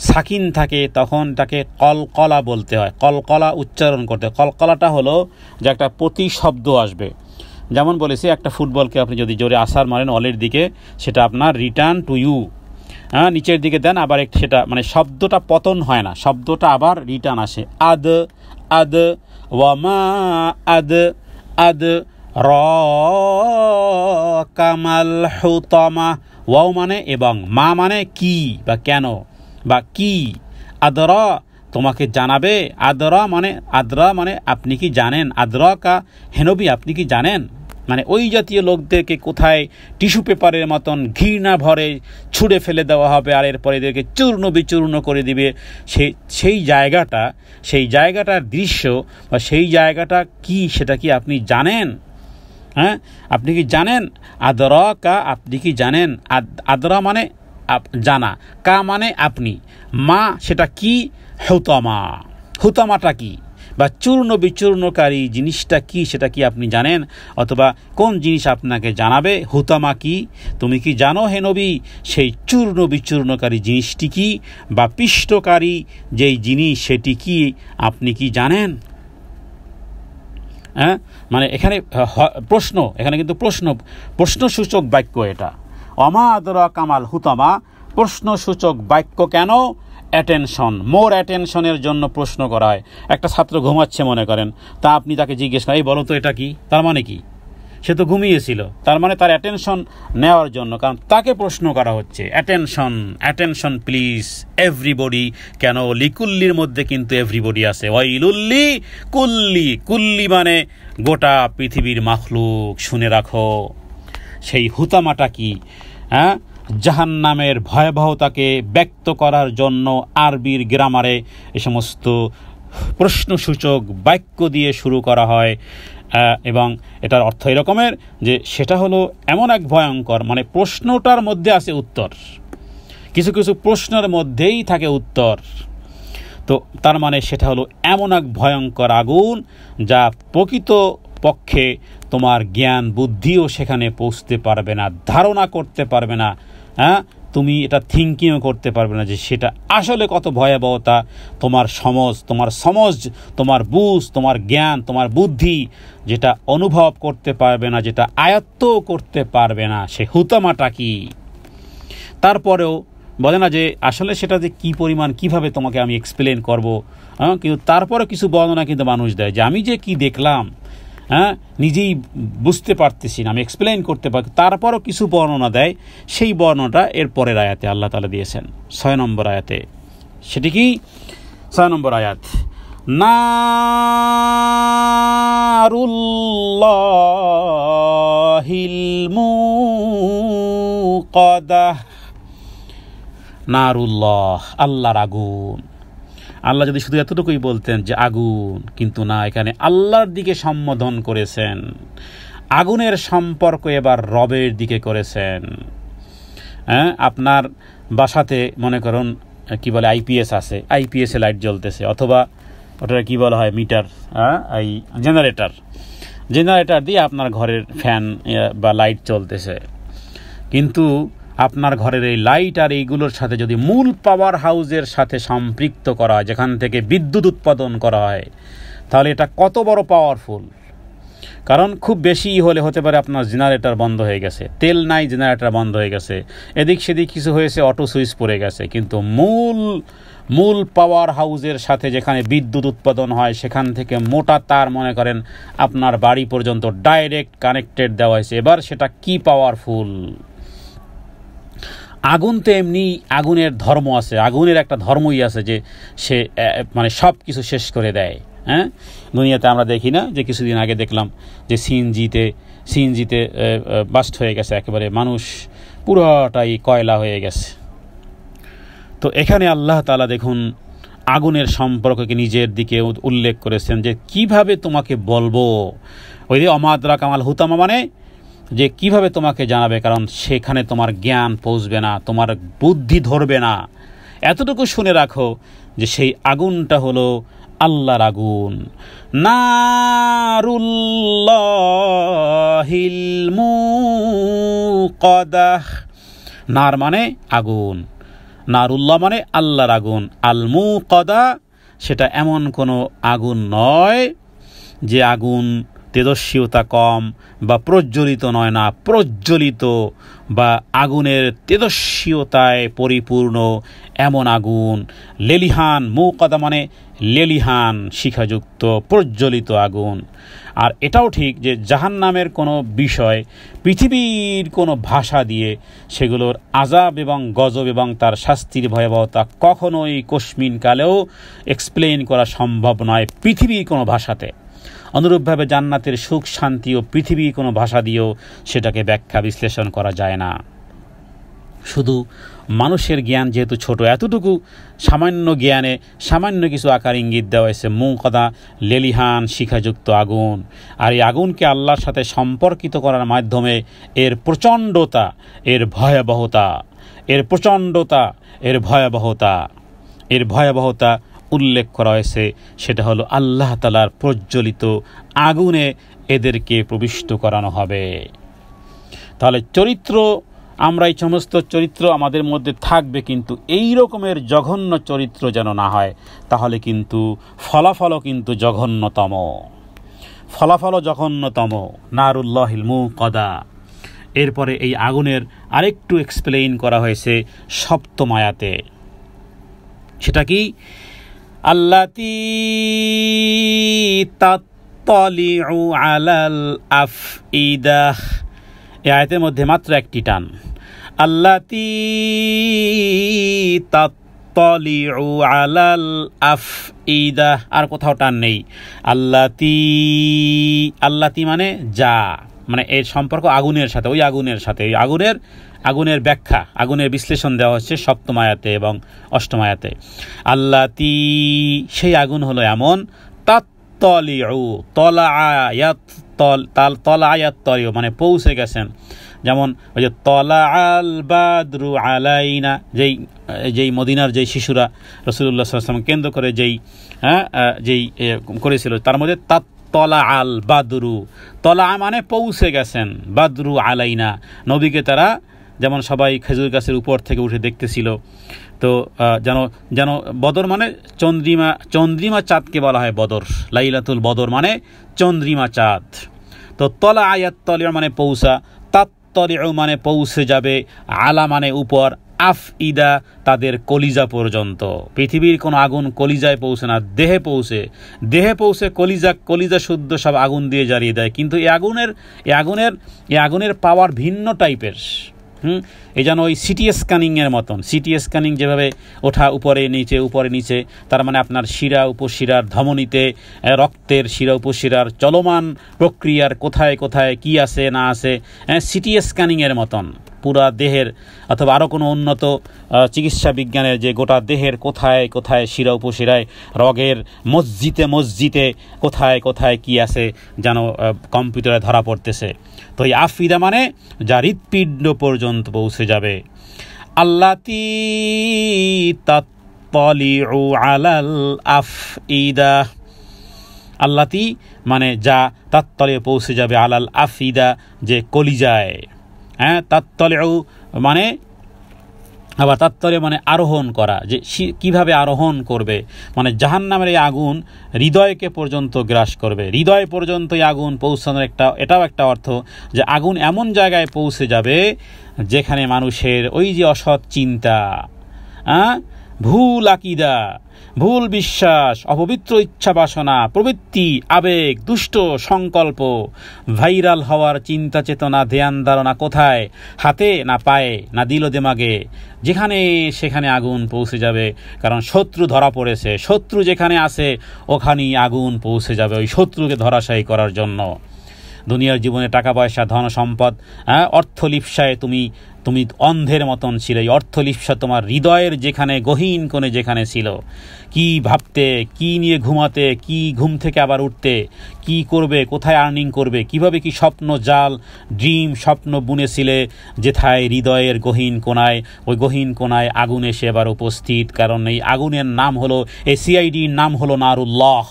সাকিন থাকে তখন তাকে কলকলা বলতে হয়, কলকলা উচ্চারণ করতে হয়। কলকলাটা হলো যে একটা প্রতিশব্দ আসবে। যেমন বলেছি, একটা ফুটবলকে আপনি যদি জোরে আছাড় মারেন অলের দিকে, সেটা আপনার রিটার্ন টু ইউ, নিচের দিকে দেন, আবার সেটা মানে শব্দটা পতন হয় না, শব্দটা আবার রিটার্ন আসে। আদ ওয়ামা আদ র কামাল হুতামা। ওয়াও মানে এবং, মা মানে কি বা কেন বা কি, আদরা তোমাকে জানাবে, আদরা মানে আপনি কি জানেন, আদরা কা হেনবি আপনি কি জানেন, মানে ওই জাতীয় লোকদেরকে কোথায় টিস্যু পেপারের মতন ঘৃণা ভরে ছুঁড়ে ফেলে দেওয়া হবে, আর এরপরে এদেরকে চূর্ণ বিচূর্ণ করে দিবে। সেই জায়গাটার দৃশ্য বা সেই জায়গাটা কি, সেটা কি আপনি জানেন? আপনি কি জানেন? আদরা কা আপনি কি জানেন, আদরা মানে জানা, কা মানে আপনি, মা সেটা কি, হুতামাটা কি বা চূর্ণ বিচূর্ণকারী জিনিসটা কি, সেটা কি আপনি জানেন? অথবা কোন জিনিস আপনাকে জানাবে, হুতামা কি, তুমি কি জানো হে নবী সেই চূর্ণ বিচূর্ণকারী জিনিসটি কি, বা পিষ্টকারী যেই জিনিস সেটি কি, আপনি কি জানেন? মানে এখানে প্রশ্ন, এখানে কিন্তু প্রশ্নসূচক বাক্য এটা। ওয়ামা আদরা কামাল হুতামা, প্রশ্নসূচক বাক্য কেন? মোর অ্যাটেনশনের জন্য প্রশ্ন করা হয়। একটা ছাত্র ঘুমাচ্ছে মনে করেন, তা আপনি তাকে জিজ্ঞেস করেন, এই বলো তো এটা কি, তার মানে কি? সে তো ঘুমিয়েছিল, তার মানে তার অ্যাটেনশন নেওয়ার জন্য, কারণ তাকে প্রশ্ন করা হচ্ছে। Attention please everybody. কেন? লিকুল্লির মধ্যে কিন্তু এভরিবডি আছে। ওয়াইলুল্লি কুল্লি মানে গোটা পৃথিবীর মাখলুক, শুনে রাখো সেই হুতামাটা কি। জাহান্নামের ভয়াবহতাকে ব্যক্ত করার জন্য আরবির গ্রামারে এ সমস্ত প্রশ্নসূচক বাক্য দিয়ে শুরু করা হয়, এবং এটার অর্থ এরকমের যে সেটা হলো এমন এক ভয়ঙ্কর, মানে প্রশ্নটার মধ্যে আছে উত্তর, কিছু কিছু প্রশ্নের মধ্যেই থাকে উত্তর। তো তার মানে সেটা হলো এমন এক ভয়ঙ্কর আগুন যা প্রকৃত পক্ষে তোমার জ্ঞান বুদ্ধিও সেখানে পৌঁছতে পারবে না, ধারণা করতে পারবে না, তুমি এটা থিঙ্কিংও করতে পারবে না যে সেটা আসলে কত ভয়াবহতা। তোমার সমজ, তোমার বুঝ, তোমার জ্ঞান, তোমার বুদ্ধি যেটা অনুভব করতে পারবে না, যেটা আয়ত্ত করতে পারবে না, সে হুতামাটা কি। তারপরেও বলে না যে আসলে সেটা যে কী পরিমাণ, কিভাবে তোমাকে আমি এক্সপ্লেন করব, কিন্তু তারপরে কিছু বর্ণনা কিন্তু মানুষ দেয় যে আমি যে কি দেখলাম, নিজেই বুঝতে পারতেছি না, আমি এক্সপ্লেন করতে পারি, তারপরও কিছু বর্ণনা দেয়। সেই বর্ণনাটা এর পরের আয়াতে আল্লাহ তাআলা দিয়েছেন 6 নম্বর আয়াতে। সেটি কি? 6 নম্বর আয়াত, নারুল্লাহিল মুকাদাহ। নারুল্লাহ, আল্লাহর আগুন। আল্লাহ যদি শুধু এতটুকুই বলতেন যে আগুন, কিন্তু না, এখানে আল্লাহর দিকে সম্বোধন করেছেন। আগুনের সম্পর্ক এবার রবের দিকে করেছেন। হ্যাঁ, আপনার বাসাতে মনে করুন কি বলে আইপিএস আছে, আইপিএসে লাইট জ্বলতেছে, অথবা ওটা কি বলা হয় মিটার, এই জেনারেটর দিয়ে আপনার ঘরের ফ্যান বা লাইট চলতেছে। কিন্তু আপনার ঘরের এই লাইট আর এইগুলোর সাথে যদি মূল পাওয়ার হাউসের সাথে সম্পৃক্ত করা হয়, যেখান থেকে বিদ্যুৎ উৎপাদন করা হয়, তাহলে এটা কত বড় পাওয়ারফুল। কারণ খুব বেশি হলে হতে পারে আপনার জেনারেটর বন্ধ হয়ে গেছে, তেল নাই, জেনারেটর বন্ধ হয়ে গেছে, এদিক সেদিক কিছু হয়েছে, অটো সুইচ পড়ে গেছে। কিন্তু মূল পাওয়ার হাউসের সাথে যেখানে বিদ্যুৎ উৎপাদন হয়, সেখান থেকে মোটা তার মনে করেন আপনার বাড়ি পর্যন্ত ডাইরেক্ট কানেক্টেড দেওয়া হয়েছে। এবার সেটা কি পাওয়ারফুল। আগুন তো এমনি, আগুনের ধর্ম আছে, আগুনের একটা ধর্মই আছে যে সে মানে সব কিছু শেষ করে দেয়। হ্যাঁ, দুনিয়াতে আমরা দেখি না যে কিছুদিন আগে দেখলাম যে সিএনজিতে বাস্ট হয়ে গেছে, একেবারে মানুষ পুরোটাই কয়লা হয়ে গেছে। তো এখানে আল্লাহ তাআলা দেখুন আগুনের সম্পর্ককে নিজের দিকে উল্লেখ করেছেন যে কিভাবে তোমাকে বলবো। ওই যে অমাদ্রা কামাল হুতামা, মানে যে কিভাবে তোমাকে জানাবে, কারণ সেখানে তোমার জ্ঞান পৌঁছবে না, তোমার বুদ্ধি ধরবে না। এতটুকু শুনে রাখো যে সেই আগুনটা হলো আল্লাহর আগুন। নারুল্লাহিল মুকাদাহ। নার মানে আগুন, নারুল্লাহ মানে আল্লাহর আগুন। আল মুকাদা সেটা এমন কোনো আগুন নয় যে আগুন তেজস্বিতা কম বা প্রজ্বলিত নয়, না, প্রজ্বলিত বা আগুনের তেজস্বিতায় পরিপূর্ণ এমন আগুন। লেলিহান, মুকাদা মানে লেলিহান শিখাযুক্ত প্রজ্বলিত আগুন। আর এটাও ঠিক যে জাহান্নামের কোনো বিষয় পৃথিবীর কোনো ভাষা দিয়ে সেগুলোর আযাব এবং গজব এবং তার শাস্তির ভয়াবহতা কখনোই কস্মিনকালেও এক্সপ্লেইন করা সম্ভব নয় পৃথিবীর কোনো ভাষাতে। অনুরূপভাবে জান্নাতের সুখ শান্তিও পৃথিবীর কোনো ভাষা দিয়েও সেটাকে ব্যাখ্যা বিশ্লেষণ করা যায় না। শুধু মানুষের জ্ঞান যেহেতু ছোট, এতটুকু সামান্য জ্ঞানে সামান্য কিছু আকার ইঙ্গিত দেওয়া হয়েছে। মুকাদা লেলিহান শিখাযুক্ত আগুন। আর এই আগুনকে আল্লাহর সাথে সম্পর্কিত করার মাধ্যমে এর প্রচণ্ডতা, এর ভয়াবহতা, এর ভয়াবহতা উল্লেখ করা হয়েছে। সেটা হলো আল্লাহ তাআলার প্রজ্বলিত আগুনে এদেরকে প্রবিষ্ট করানো হবে। তাহলে চরিত্র, আমরা এই সমস্ত চরিত্র আমাদের মধ্যে থাকবে, কিন্তু এই রকমের জঘন্য চরিত্র যেন না হয়, তাহলে কিন্তু ফলাফলও কিন্তু জঘন্যতম। নারুল্লাহিল মুকাদা। এরপরে এই আগুনের আরেকটু এক্সপ্লেইন করা হয়েছে 7ম আয়াতে। সেটা কি? আল্লাতী তাত্তালিউ আলাল আফইদাহ। এই আয়াতের মধ্যে মাত্র একটি টান, আল্লাতী তাত্তালিউ আলাল আফইদাহ, আর কোথাও টান নেই। আল্লাতী মানে যা, মানে এর সম্পর্ক আগুনের সাথে, ওই আগুনের সাথে, ওই আগুনের ব্যাখ্যা, আগুনের বিশ্লেষণ দেওয়া হচ্ছে 7ম আয়াতে এবং 8ম আয়াতে। আল্লাতী, সেই আগুন হলো এমন, তাত্তালিউ, তলায়াত মানে পৌঁছে গেছেন। যেমন ওই যে তলা আল বাদরু আলাইনা, যেই মদিনার যেই শিশুরা রাসূলুল্লাহ সাল্লাল্লাহু আলাইহি ওয়াসাল্লাম কেন্দ্র করে যেই করেছিল, তার মধ্যে তলা আল বাদরু, তলা মানে পৌঁছে গেছেন, বাদরু আলাইনা, নবীকে তারা যেমন সবাই খেজুর গাছের উপর থেকে উঠে দেখতেছিল। তো যেন বদর মানে চন্দ্রিমা চাঁদকে বলা হয় বদর, লাইলাতুল বদর মানে চন্দ্রিমা চাঁদ। তো তলা আয়াত তলিয়া মানে পৌঁছা, তাত্তলিউ মানে পৌঁছে যাবে, আলা মানে উপর, আফইদা তাদের কলিজা পর্যন্ত। পৃথিবীর কোনো আগুন কলিজায় পৌঁছে না, দেহে পৌঁছে কলিজা শুদ্ধ সব আগুন দিয়ে জ্বালিয়ে দেয়। কিন্তু এই আগুনের পাওয়ার ভিন্ন টাইপের। এই যেন ওই সিটি স্ক্যানিংয়ের মতন, সিটি স্ক্যানিং যেভাবে ওঠা উপরে নিচে, তার মানে আপনার শিরা উপশিরার ধমনীতে রক্তের শিরা উপশিরার চলমান প্রক্রিয়ার কোথায় কোথায় কি আছে না আছে, সিটি স্ক্যানিংয়ের মতন পুরা দেহের, অথবা আরও কোনো উন্নত চিকিৎসা বিজ্ঞানের যে গোটা দেহের কোথায় কোথায় শিরা উপশিরায় রগের মসজিদে কোথায় কোথায় কি আছে যেন কম্পিউটারে ধরা পড়তেছে। তো এই আফিদা মানে যা হৃৎপিণ্ড পর্যন্ত পৌঁছে যাবে। আল্লাতি তাত্তালিউ আলাল আফইদা, আল্লাতি মানে যা তাত্তালিউ পৌঁছে যাবে আলাল আফিদা যে কলিজায়, তাত্তালিউ মানে আবার তাত্তালিউ মানে আরোহণ করা, যে কিভাবে আরোহণ করবে, মানে জাহান্নামের এই আগুন হৃদয়কে পর্যন্ত গ্রাস করবে, হৃদয় পর্যন্ত এই আগুন পৌঁছানোর এটাও একটা অর্থ যে আগুন এমন জায়গায় পৌঁছে যাবে যেখানে মানুষের ওই যে অসৎ চিন্তা, ভুল আকীদা, ভুল বিশ্বাস, অপবিত্র ইচ্ছা বাসনা, প্রবৃত্তি, আবেগ, দুষ্ট সংকল্প, ভাইরাল হওয়ার চিন্তা চেতনা, ধ্যান ধারণা কোথায়, হাতে না পায়ে না দিল দেমাগে, যেখানে সেখানে আগুন পৌঁছে যাবে। কারণ শত্রু ধরা পড়েছে, শত্রু যেখানে আছে ওখানেই আগুন পৌঁছে যাবে ওই শত্রুকে ধরাশায়ী করার জন্য। দুনিয়ার জীবনে টাকা পয়সা, ধন সম্পদ, অর্থলিপ্সায় তুমি অন্ধের মতন ছিলে। এই অর্থলিপ্সা তোমার হৃদয়ের যেখানে গহীন কোণে যেখানে ছিল, কি ভাবতে, কি নিয়ে ঘুমাতে, কি ঘুম থেকে আবার উঠতে, কি করবে, কোথায় আর্নিং করবে, কিভাবে কি স্বপ্ন জাল ড্রিম স্বপ্ন বুনেছিলে, যেথায় হৃদয়ের গহীন কোণায়, ওই গহীন কোণায় আগুন এসে এবার উপস্থিত। কারণ এই আগুনের নাম হলো, এই সিআইডির নাম হলো নারুল্লাহ।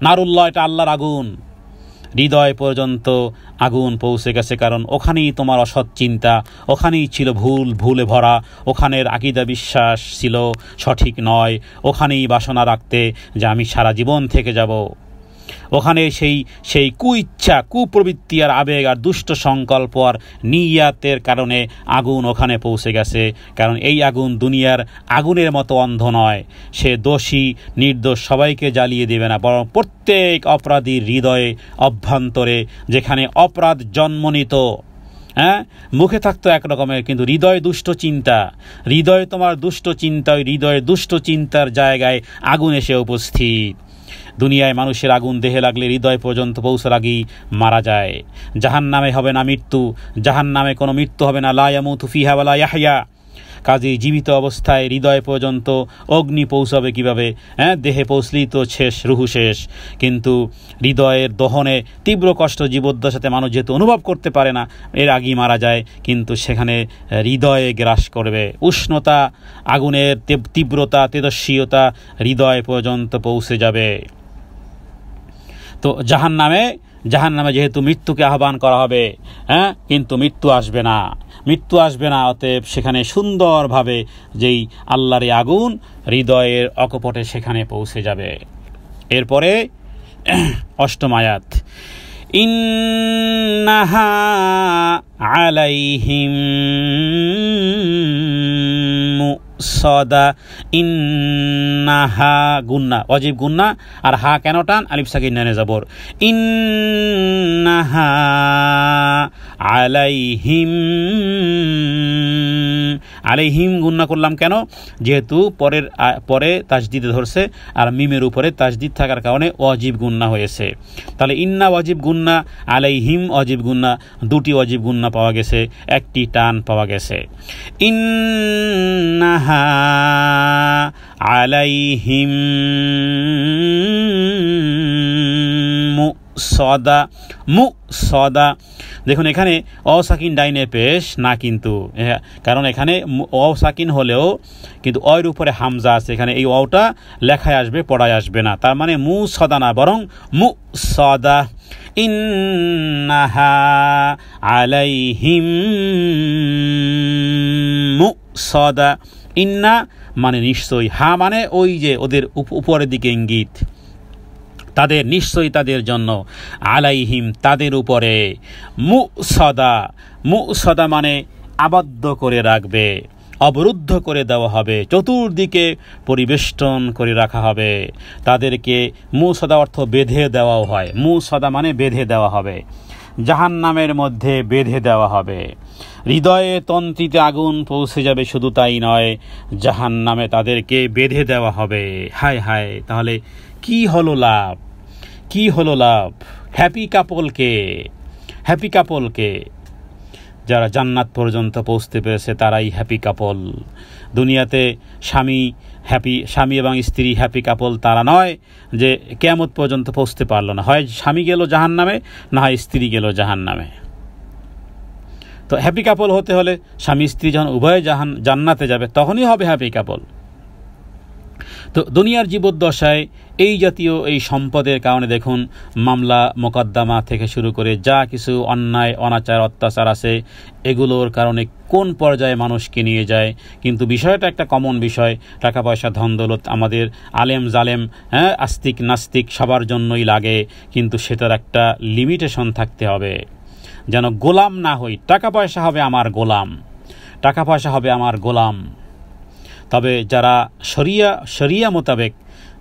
নারুল্লাহ এটা আল্লাহর আগুন। হৃদয় পর্যন্ত আগুন পৌঁছে গেছে, কারণ ওখানেই তোমার অসৎ চিন্তা, ওখানেই ছিল ভুলে ভরা, ওখানের আকীদা বিশ্বাস ছিল সঠিক নয়, ওখানেই বাসনা রাখতে যে আমি সারা জীবন থেকে যাব। ওখানে সেই কুইচ্ছা, কুপ্রবৃত্তি আর আবেগ আর দুষ্ট সংকল্প আর নিয়াতের কারণে আগুন ওখানে পৌঁছে গেছে। কারণ এই আগুন দুনিয়ার আগুনের মতো অন্ধ নয়, সে দোষী নির্দোষ সবাইকে জ্বালিয়ে দেবে না, বরং প্রত্যেক অপরাধীর হৃদয়ে অভ্যন্তরে যেখানে অপরাধ জন্ম নিত, মুখে থাকতো একরকমের, কিন্তু হৃদয় দুষ্ট চিন্তা, হৃদয় তোমার দুষ্ট চিন্তা, ওই হৃদয়ের দুষ্ট চিন্তার জায়গায় আগুন এসে উপস্থিত। দুনিয়ায় মানুষের আগুন দেহে লাগলে হৃদয় পর্যন্ত পৌঁছার আগেই মারা যায়। জাহান্নামে হবে না মৃত্যু, জাহান্নামে কোনো মৃত্যু হবে না, লা ইয়ামুতু ফিহা ওয়া লা ইয়াহইয়া। কাজেই জীবিত অবস্থায় হৃদয় পর্যন্ত অগ্নি পৌঁছাবে কিভাবে? দেহে পৌঁছলেই তো শেষ, রুহু শেষ। কিন্তু হৃদয়ের দহনে তীব্র কষ্ট জীবদ্দশাতে মানুষ যেহেতু অনুভব করতে পারে না, এর আগেই মারা যায়, কিন্তু সেখানে হৃদয়ে গ্রাস করবে উষ্ণতা, আগুনের তীব্রতা, তেজস্বীয়তা হৃদয় পর্যন্ত পৌঁছে যাবে। তো জাহান্নামে যেহেতু মৃত্যুকে আহ্বান করা হবে, কিন্তু মৃত্যু আসবে না, অতএব সেখানে সুন্দরভাবে যেই আল্লাহর আগুন হৃদয়ের অকপটে সেখানে পৌঁছে যাবে। এরপরে ৮ম আয়াত, ইন্নাহা আলাইহিম মুসাদা। ইন্নাহা গুন্না, অজীব গুন্না, আর হা কেন টান? আলিফ সাকিন নুনে জবর। ইন্নাহা আলাইহিম গুন্না করলাম কেন? যেহেতু পরে তাসদিদে ধরছে আর মিমের উপরে তাসদিদ থাকার কারণে অজীব গুন্না হয়েছে। তাহলে ইন্না অজীব গুন্না, আলাইহিম অজীব গুন্না, দুটি অজীব গুন্না পাওয়া গেছে, একটি টান পাওয়া গেছে। ইন্নাহা আলাইহিম মুসাদা। দেখুন এখানে অসাকিন ডাইনে পেশ না, কিন্তু কারণ এখানে অসাকিন হলেও কিন্তু অয়ের উপরে হামজা আছে, এখানে এই অটা লেখায় আসবে, পড়ায় আসবে না। তার মানে মুসাদা না, বরং মুসাদা। ইন্নাহা আলাইহিম মুসাদা। ইন্না মানে নিশ্চয়ই, হা মানে ওই যে ওদের উপরের দিকে ইঙ্গিত, তাদের নিশ্চয়ই তাদের জন্য, আলাইহিম তাদের উপরে, মুসাদা মানে আবদ্ধ করে রাখবে, অবরুদ্ধ করে দেওয়া হবে, চতুর্দিকে পরিবেষ্টন করে রাখা হবে তাদেরকে। মুসাদা অর্থ বেঁধে দেওয়াও হয়, মুসাদা মানে বেঁধে দেওয়া হবে। জাহান্নামের মধ্যে বেঁধে দেওয়া হবে। হৃদয়ে তন্ত্রীতে আগুন পৌঁছে যাবে, শুধু তাই নয়, জাহান্নামে তাদেরকে বেঁধে দেওয়া হবে। হায় হায়, তাহলে কি হলো লাভ? কি হলো লাভ? হ্যাপি কাপলকে যারা জান্নাত পর্যন্ত পৌঁছতে পেরেছে তারাই হ্যাপি কাপল। দুনিয়াতে স্বামী এবং স্ত্রী হ্যাপি কাপল তারা নয় যে কিয়ামত পর্যন্ত পৌঁছতে পারলো না, হয় স্বামী গেল জাহান্নামে, না হয় স্ত্রী গেল জাহান্নামে। তো হ্যাপি কাপল হতে হলে স্বামী স্ত্রী যখন উভয়ে জান্নাতে যাবে তখনই হবে হ্যাপি কাপল। তো দুনিয়ার জীবদ্দশায় এই জাতীয় এই সম্পদের কারণে দেখুন, মামলা মোকদ্দমা থেকে শুরু করে যা কিছু অন্যায় অনাচার অত্যাচার আছে, এগুলোর কারণে কোন পর্যায়ে মানুষকে নিয়ে যায়। কিন্তু বিষয়টা একটা কমন বিষয়, টাকা পয়সা ধন দৌলত আমাদের আলেম জালেম, আস্তিক নাস্তিক সবার জন্যই লাগে, কিন্তু সেটার একটা লিমিটেশন থাকতে হবে, যেন গোলাম না হই। টাকা পয়সা হবে আমার গোলাম। তবে যারা শরিয়া মোতাবেক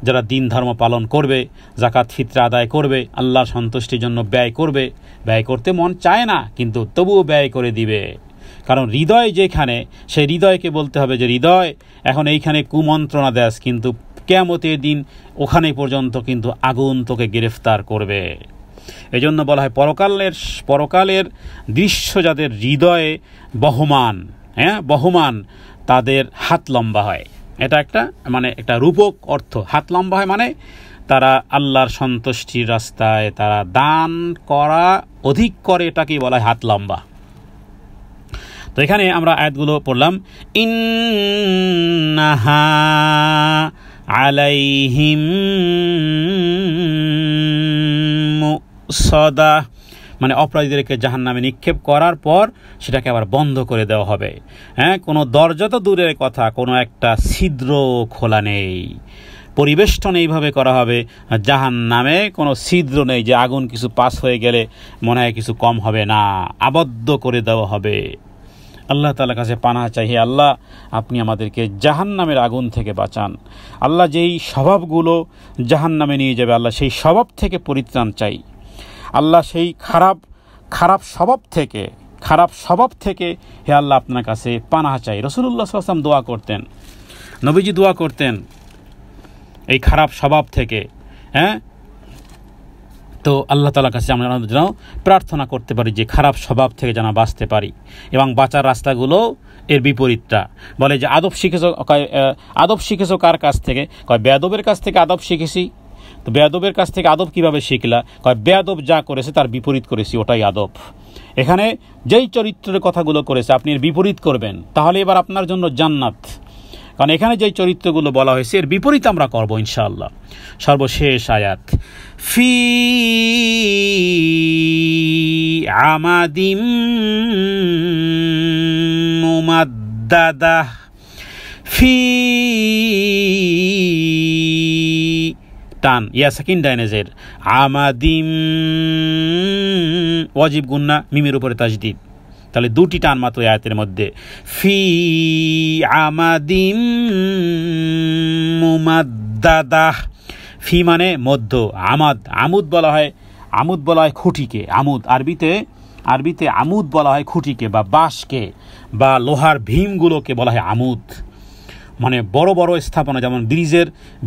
যারা দিন ধর্ম পালন করবে, যাকাত ফিতরা আদায় করবে, আল্লাহর সন্তুষ্টির জন্য ব্যয় করবে, ব্যয় করতে মন চায় না কিন্তু তবুও ব্যয় করে দিবে। কারণ হৃদয় যেখানে, সেই হৃদয়কে বলতে হবে যে হৃদয় এখন এইখানে কুমন্ত্রণা দেশ, কিন্তু কিয়ামতের দিন ওখানে পর্যন্ত কিন্তু আগুন তোকে গ্রেফতার করবে। এই জন্য বলা হয় পরকালের দৃশ্য যাদের হৃদয়ে বহমান তাদের হাত লম্বা হয়। এটা একটা রূপক অর্থ। হাত লম্বা হয় মানে তারা আল্লাহর সন্তুষ্টির রাস্তায় তারা দান করা অধিক করে, এটাকেই বলা হয় হাত লম্বা। তো এখানে আমরা আয়াতগুলো পড়লাম, ইন্নাহা আলাইহিম মুসদা, মানে অপরাধীদেরকে জাহান্নামে নিক্ষেপ করার পর সেটাকে আবার বন্ধ করে দেওয়া হবে। কোনো দরজা তো দূরের কথা, কোনো একটা ছিদ্র খোলা নেই, পরিবেষ্টন এইভাবে করা হবে, জাহান্নামে কোনো ছিদ্র নেই যে আগুন কিছু পাস হয়ে গেলে মনে হয় কিছু কম হবে না, আবদ্ধ করে দেওয়া হবে। আল্লাহ তাআলার কাছে পানাহ চাই, হে আল্লাহ আপনি আমাদেরকে জাহান্নামের আগুন থেকে বাঁচান। আল্লাহ যেই স্বভাবগুলো জাহান্নামে নিয়ে যাবে, আল্লাহ সেই স্বভাব থেকে পরিত্রাণ চাই। আল্লাহ সেই খারাপ স্বভাব থেকে হে আল্লাহ আপনার কাছে পানাহ চাই। রাসূলুল্লাহ সাল্লাল্লাহু আলাইহি ওয়াসাল্লাম দোয়া করতেন, নবীজি দোয়া করতেন এই খারাপ স্বভাব থেকে। তো আল্লাহ তাআলার কাছে আমরা যেন প্রার্থনা করতে পারি যে খারাপ স্বভাব থেকে যেন বাঁচতে পারি, এবং বাঁচার রাস্তাগুলো এর বিপরীতটা। বলে যে আদব শিখেছো কার কাছ থেকে? কয় বেয়াদবের কাছ থেকে আদব শিখেছি। তো বেয়াদবের কাছ থেকে আদব কিভাবে শিখলা? কয় বেয়াদব যা করেছে তার বিপরীত করেছি, ওটাই আদব। এখানে যেই চরিত্রের কথাগুলো করেছে আপনি এর বিপরীত করবেন, তাহলে এবার আপনার জন্য জান্নাত। কারণ এখানে যেই চরিত্রগুলো বলা হয়েছে এর বিপরীত আমরা করব ইনশাআল্লাহ। সর্বশেষ আয়াত, ফি আমাদিম মুমাদ্দাদাহ, ফি টান ইয়া সাকিন ডাইনেজের, আমাদিম ওয়াজিব গুন্না মিমের উপরে তাজদিদ, তাহলে দুটি টান মাত্র আয়াতের মধ্যে। ফি আমাদিম মুমাদ্দাদাহ, ফি মানে মধ্য, আমুদ বলা হয় খুঁটিকে। আরবিতে আমুদ বলা হয় খুঁটিকে বা বাঁশকে বা লোহার ভীমগুলোকে বলা হয় আমুদ। মানে বড় বড় স্থাপনা, যেমন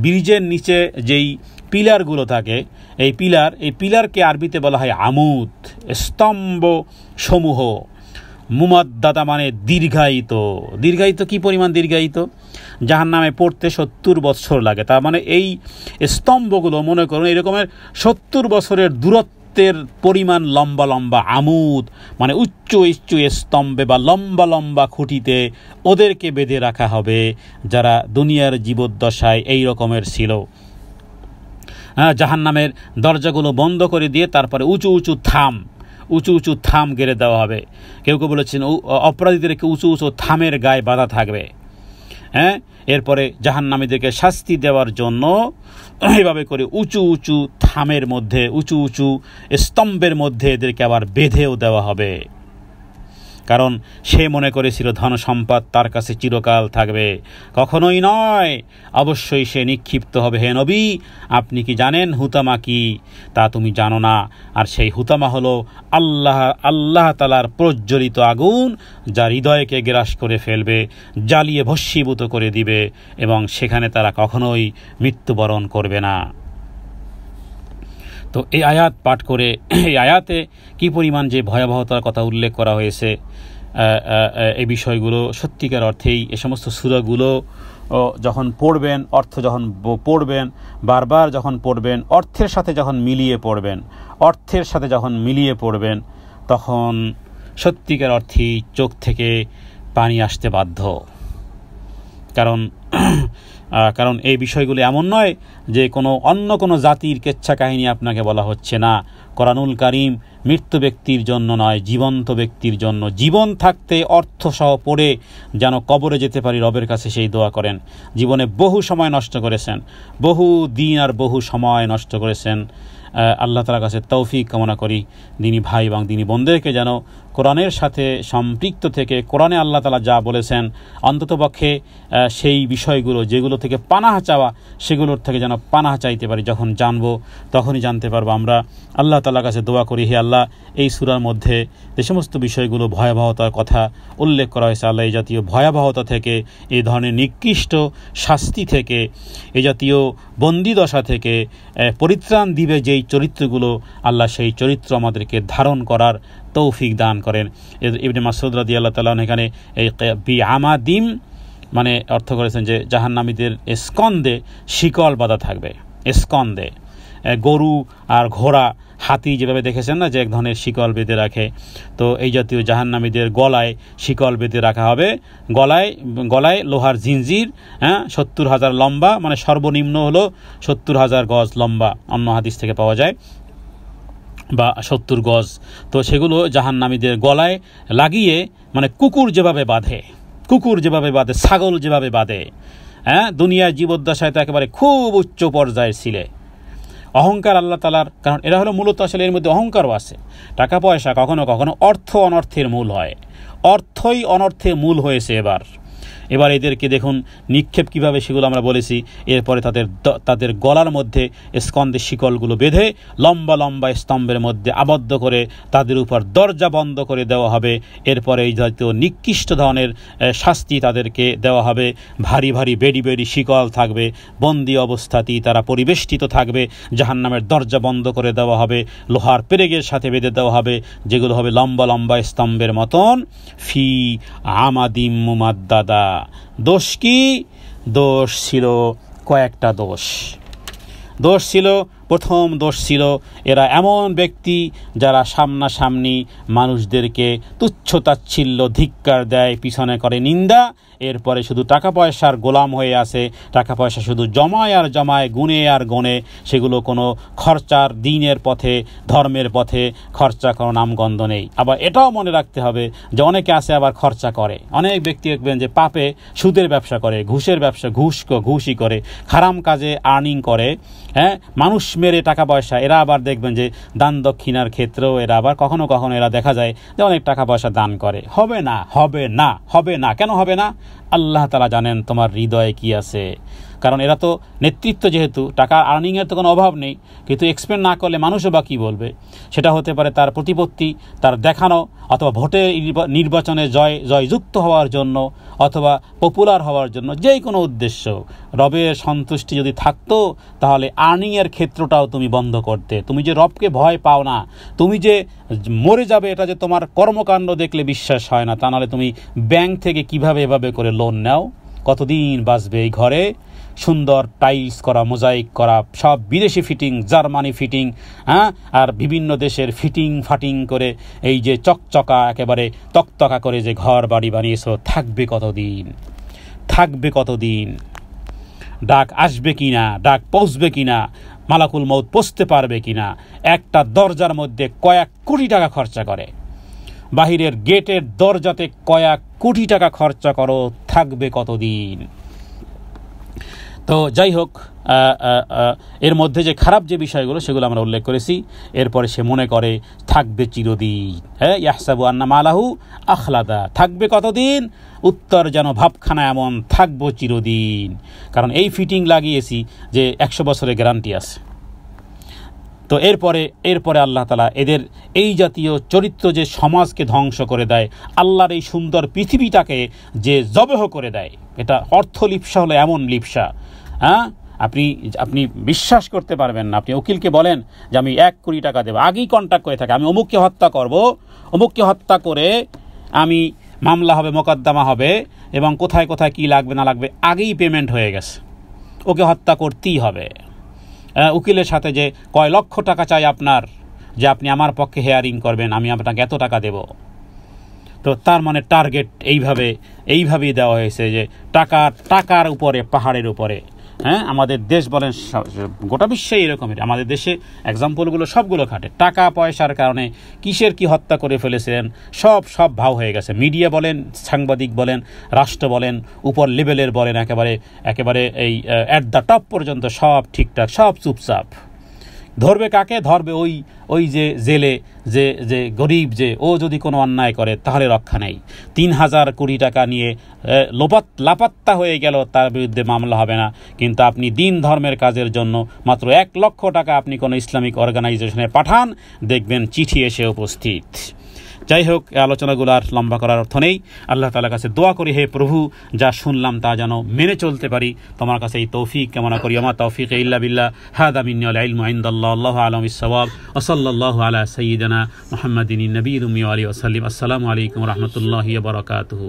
ব্রিজের নিচে যেই পিলারগুলো থাকে, এই পিলারকে আরবিতে বলা হয় আমুদ, স্তম্ভ সমূহ। মুমাদ্দাদা মানে দীর্ঘায়িত। কি পরিমাণ দীর্ঘায়িত? জাহান্নামে পড়তে 70 বছর লাগে। তার মানে এই স্তম্ভগুলো মনে করুন এরকমের 70 বছরের দূরত্বের পরিমাণ লম্বা আমুদ, মানে উচ্চ স্তম্ভে বা লম্বা খুঁটিতে ওদেরকে বেঁধে রাখা হবে যারা দুনিয়ার জীবদ্দশায় এই রকমের ছিল। জাহান্নামের দরজাগুলো বন্ধ করে দিয়ে তারপরে উঁচু থাম গেড়ে দেওয়া হবে। কেউ বলেছেন অপরাধীদেরকে উঁচু থামের গায়ে বাঁধা থাকবে। এরপরে জাহান্নামীদেরকে শাস্তি দেওয়ার জন্য এইভাবে করে উঁচু থামের মধ্যে, উঁচু স্তম্ভের মধ্যে এদেরকে আবার বেঁধেও দেওয়া হবে। কারণ সে মনে করেছিল ধন সম্পদ তার কাছে চিরকাল থাকবে। কখনোই নয়, অবশ্যই সে নিক্ষিপ্ত হবে। হে নবী, আপনি কি জানেন হুতামা কি? তা তুমি জানো না। আর সেই হুতামা হলো আল্লাহ তাআলার প্রজ্বলিত আগুন, যা হৃদয়কে গ্রাস করে ফেলবে, জ্বালিয়ে ভস্মীভূত করে দিবে, এবং সেখানে তারা কখনোই মৃত্যুবরণ করবে না। তো এই আয়াত পাঠ করে এই আয়াতে কি পরিমাণ যে ভয়াবহতার কথা উল্লেখ করা হয়েছে, এই বিষয়গুলো সত্যিকার অর্থেই এ সমস্ত সূরাগুলো যখন পড়বেন, যখন পড়বেন, বারবার যখন পড়বেন, অর্থের সাথে যখন মিলিয়ে পড়বেন, তখন সত্যিকার অর্থেই চোখ থেকে পানি আসতে বাধ্য। কারণ এই বিষয়গুলো এমন নয় যে অন্য কোনো জাতির কেচ্ছা কাহিনী আপনাকে বলা হচ্ছে না। কোরআনুল কারীম মৃত্যু ব্যক্তির জন্য নয়, জীবন্ত ব্যক্তির জন্য। জীবন থাকতে অর্থসহ পড়ে যেন কবরে যেতে পারি, রবের কাছে সেই দোয়া করেন। জীবনে বহু সময় নষ্ট করেছেন, বহু দিন আর বহু সময় নষ্ট করেছেন। আল্লাহ তাআলার কাছে তৌফিক কামনা করি দিনী ভাই এবং দিনী বোনদেরকে যেন কোরআনের সাথে সম্পৃক্ত থেকে কোরআনে আল্লাহ তাআলা যা বলেছেন অন্ততপক্ষে সেই বিষয়গুলো যেগুলো থেকে পানাহ চাওয়া, সেগুলোর থেকে যেন পানাহ চাইতে পারি। যখন জানবো তখনই জানতে পারবো। আমরা আল্লাহ তাআলার কাছে দোয়া করি, হে আল্লাহ, এই সূরার মধ্যে যে সমস্ত বিষয়গুলো ভয়াবহতার কথা উল্লেখ করা হয়েছে, আল্লাহ এই জাতীয় ভয়াবহতা থেকে, এই ধরনের নিকৃষ্ট শাস্তি থেকে, এই জাতীয় বন্দিদশা থেকে পরিত্রাণ দিবে যেই চরিত্রগুলো, আল্লাহ সেই চরিত্র আমাদেরকে ধারণ করার তৌফিক দান করেন। ইবনে মাসউদ রাদিয়াল্লাহু তাআলা এখানে এই বিআমাদিম মানে অর্থ করেছেন যে জাহান্নামীদের স্কন্ধে শিকল বাঁধা থাকবে। স্কন্ধে গরু আর ঘোড়া, হাতি যেভাবে দেখেছেন না যে এক ধরনের শিকল বেঁধে রাখে, তো এই জাতীয় জাহান্নামীদের গলায় শিকল বেঁধে রাখা হবে। গলায় লোহার জিনজির, 70,000 লম্বা, মানে সর্বনিম্ন হলো 70,000 গজ লম্বা, অন্য হাদিস থেকে পাওয়া যায়, বা 70 গজ। তো সেগুলো জাহান্নামীদের গলায় লাগিয়ে, মানে কুকুর যেভাবে বাঁধে, ছাগল যেভাবে বাঁধে, দুনিয়ার জীবদ্দশায় তো একেবারে খুব উচ্চ পর্যায়ের ছিলে। অহংকার আল্লাহ তাআলার, কারণ এরা হলো মূলত আসলে এর মধ্যে অহংকারও আছে। টাকা পয়সা কখনো কখনো অর্থ অনর্থের মূল হয়, অর্থই অনর্থের মূল হয়েছে। এবার এদেরকে দেখুন নিক্ষেপ কিভাবে, সেগুলো আমরা বলেছি। এরপরে তাদের গলার মধ্যে স্কন্ধে শিকলগুলো বেঁধে লম্বা লম্বা স্তম্ভের মধ্যে আবদ্ধ করে তাদের উপর দরজা বন্ধ করে দেওয়া হবে। এরপরে এই জাতীয় নিকৃষ্ট ধরনের শাস্তি তাদেরকে দেওয়া হবে। ভারী ভারী বেড়ি শিকল থাকবে, বন্দি অবস্থাতেই তারা পরিবেষ্টিত থাকবে। জাহান্নামের দরজা বন্ধ করে দেওয়া হবে, লোহার পেরেকের সাথে বেঁধে দেওয়া হবে, যেগুলো হবে লম্বা লম্বা স্তম্ভের মতন। ফি আমাদিম মুমাদ্দাদা। দোষ কি? দোষ ছিল কয়েকটা দোষ ছিল। প্রথম দোষ ছিল এরা এমন ব্যক্তি যারা সামনাসামনি মানুষদেরকে তুচ্ছ-তাচ্ছিল্য, ধিক্কার দেয়, পিছনে করে নিন্দা। এরপরে শুধু টাকা পয়সার গোলাম হয়ে আছে, টাকা পয়সা শুধু জমায় আর জমায়, গুণে আর গণে, সেগুলো কোনো খরচার, দিনের পথে, ধর্মের পথে খরচা কোনো নামগন্ধ নেই। আবার এটাও মনে রাখতে হবে যে অনেকে আছে আবার খরচা করে। অনেক ব্যক্তি দেখবেন যে পাপে সুদের ব্যবসা করে, ঘুষের ব্যবসা, ঘুষই করে, হারাম কাজে আর্নিং করে, মানুষ মেরে টাকা পয়সা। এরা আবার দেখবেন যে দান দক্ষিণার ক্ষেত্রেও এরা আবার কখনো কখনো এরা দেখা যায় যে অনেক টাকা পয়সা দান করে। হবে না। কেন হবে না? আল্লাহ তাআলা জানেন তোমার হৃদয়ে কি আছে। কারণ এরা তো নেতৃত্ব, যেহেতু টাকা আর্নিংয়ের তো কোনো অভাব নেই, কিন্তু এক্সপেন্ড না করলে মানুষও বা কী বলবে। সেটা হতে পারে তার প্রতিপত্তি, তার দেখানো, অথবা ভোটের নির্বাচনে জয়যুক্ত হওয়ার জন্য, অথবা পপুলার হওয়ার জন্য, যেই কোনো উদ্দেশ্য। রবের সন্তুষ্টি যদি থাকতো তাহলে আর্নিংয়ের ক্ষেত্রটাও তুমি বন্ধ করতে। তুমি যে রবকে ভয় পাও না, তুমি যে মরে যাবে এটা যে তোমার কর্মকাণ্ড দেখলে বিশ্বাস হয় না, তা নাহলে তুমি ব্যাংক থেকে কিভাবে এভাবে করে লোন নাও? কতদিন বাঁচবে এই ঘরে? সুন্দর টাইলস করা, মোজাইক করা, সব বিদেশি ফিটিং, জার্মানি ফিটিং, আর বিভিন্ন দেশের ফাটিং করে এই যে চকচকা একেবারে তকতকা করে যে ঘর বাড়ি বানিয়েছো, থাকবে কতদিন? ডাক আসবে কিনা, ডাক পৌঁছবে কিনা, মালাকুল মউত পৌঁছতে পারবে কিনা? একটা দরজার মধ্যে কয়েক কোটি টাকা খরচা করে, বাহিরের গেটের দরজাতে কয়েক কোটি টাকা খরচা করো, থাকবে কতদিন? তো যাই হোক, এর মধ্যে যে খারাপ যে বিষয়গুলো সেগুলো আমরা উল্লেখ করেছি। এরপরে সে মনে করে থাকবে চিরদিন, হ্যাঁ, ইয়াহসাবু আন্না মালাহু আখলাদা, থাকবে কতদিন? উত্তর যেন ভাবখানা এমন, থাকবো চিরদিন, কারণ এই ফিটিং লাগিয়েছি যে 100 বছরের গ্যারান্টি আছে। তো এরপরে আল্লাহ তাআলা এদের এই জাতীয় চরিত্র যে সমাজকে ধ্বংস করে দেয়, আল্লাহর এই সুন্দর পৃথিবীটাকে যে জবহ করে দেয়, এটা অর্থ লিপ্সা হলো এমন লিপ্সা, হ্যাঁ, আপনি বিশ্বাস করতে পারবেন না। আপনি উকিলকে বলেন যে আমি 1 কোটি টাকা দেবো, আগেই কন্ট্যাক্ট করে থাকে, আমি অমুককে হত্যা করব, অমুককে হত্যা করে আমি মামলা হবে, মোকদ্দমা হবে, এবং কোথায় কোথায় কী লাগবে না লাগবে আগেই পেমেন্ট হয়ে গেছে, ওকে হত্যা করতেই হবে। উকিলের সাথে যে কয় লক্ষ টাকা চাই আপনার, যে আপনি আমার পক্ষে হেয়ারিং করবেন, আমি আপনাকে এত টাকা দেব। তো তার মানে টার্গেট এইভাবেই দেওয়া হয়েছে যে টাকার উপরে, পাহাড়ের উপরে। হ্যাঁ, আমাদের দেশ বলেন, গোটা বিশ্বে এরকমই। আমাদের দেশে এক্সাম্পলগুলো সবগুলো খাটে। টাকা পয়সার কারণে কিসের কি হত্যা করে ফেলেছিলেন সব ভাও হয়ে গেছে। মিডিয়া বলেন, সাংবাদিক বলেন, রাষ্ট্র বলেন, উপর লেভেলের বলেন, একেবারে এই অ্যাট দ্য টপ পর্যন্ত সব ঠিকঠাক, সব চুপচাপ। ধরবে কাকে? ধরবে ওই যে জেলে যে গরিব, যে ও যদি কোনো অন্যায় করে তাহলে রক্ষা নেই। 3000 কোটি টাকা নিয়ে লাপাত্তা হয়ে গেল, তার বিরুদ্ধে মামলা হবে না। কিন্তু আপনি দিন ধর্মের কাজের জন্য মাত্র 1 লক্ষ টাকা আপনি কোনো ইসলামিক অর্গানাইজেশনে পাঠান, দেখবেন চিঠি এসে উপস্থিত। যাই হোক, এই আলোচনাগুলো আর লম্বা করার অর্থ নেই। আল্লাহ তাআলার কাছে দোয়া করি, হে প্রভু, যা শুনলাম তা যেন মেনে চলতে পারি, তোমার কাছে এই তৌফিক কামনা করি। আমা তৌফিক ইল্লা বিল্লাহ, হাদা মিন্নি ওয়াল ইলমু ইনদাল্লাহ, আল্লাহু আ'লামু বিস-সাওয়াব, ওয়া সাল্লাল্লাহু আলা সাইয়্যিদিনা মুহাম্মাদিন নবিয়্যিল উম্মি ওয়া আলিহি ওয়া সাল্লাম। আসসালামু আলাইকুম ওয়া রাহমাতুল্লাহি ওয়া বারাকাতুহু।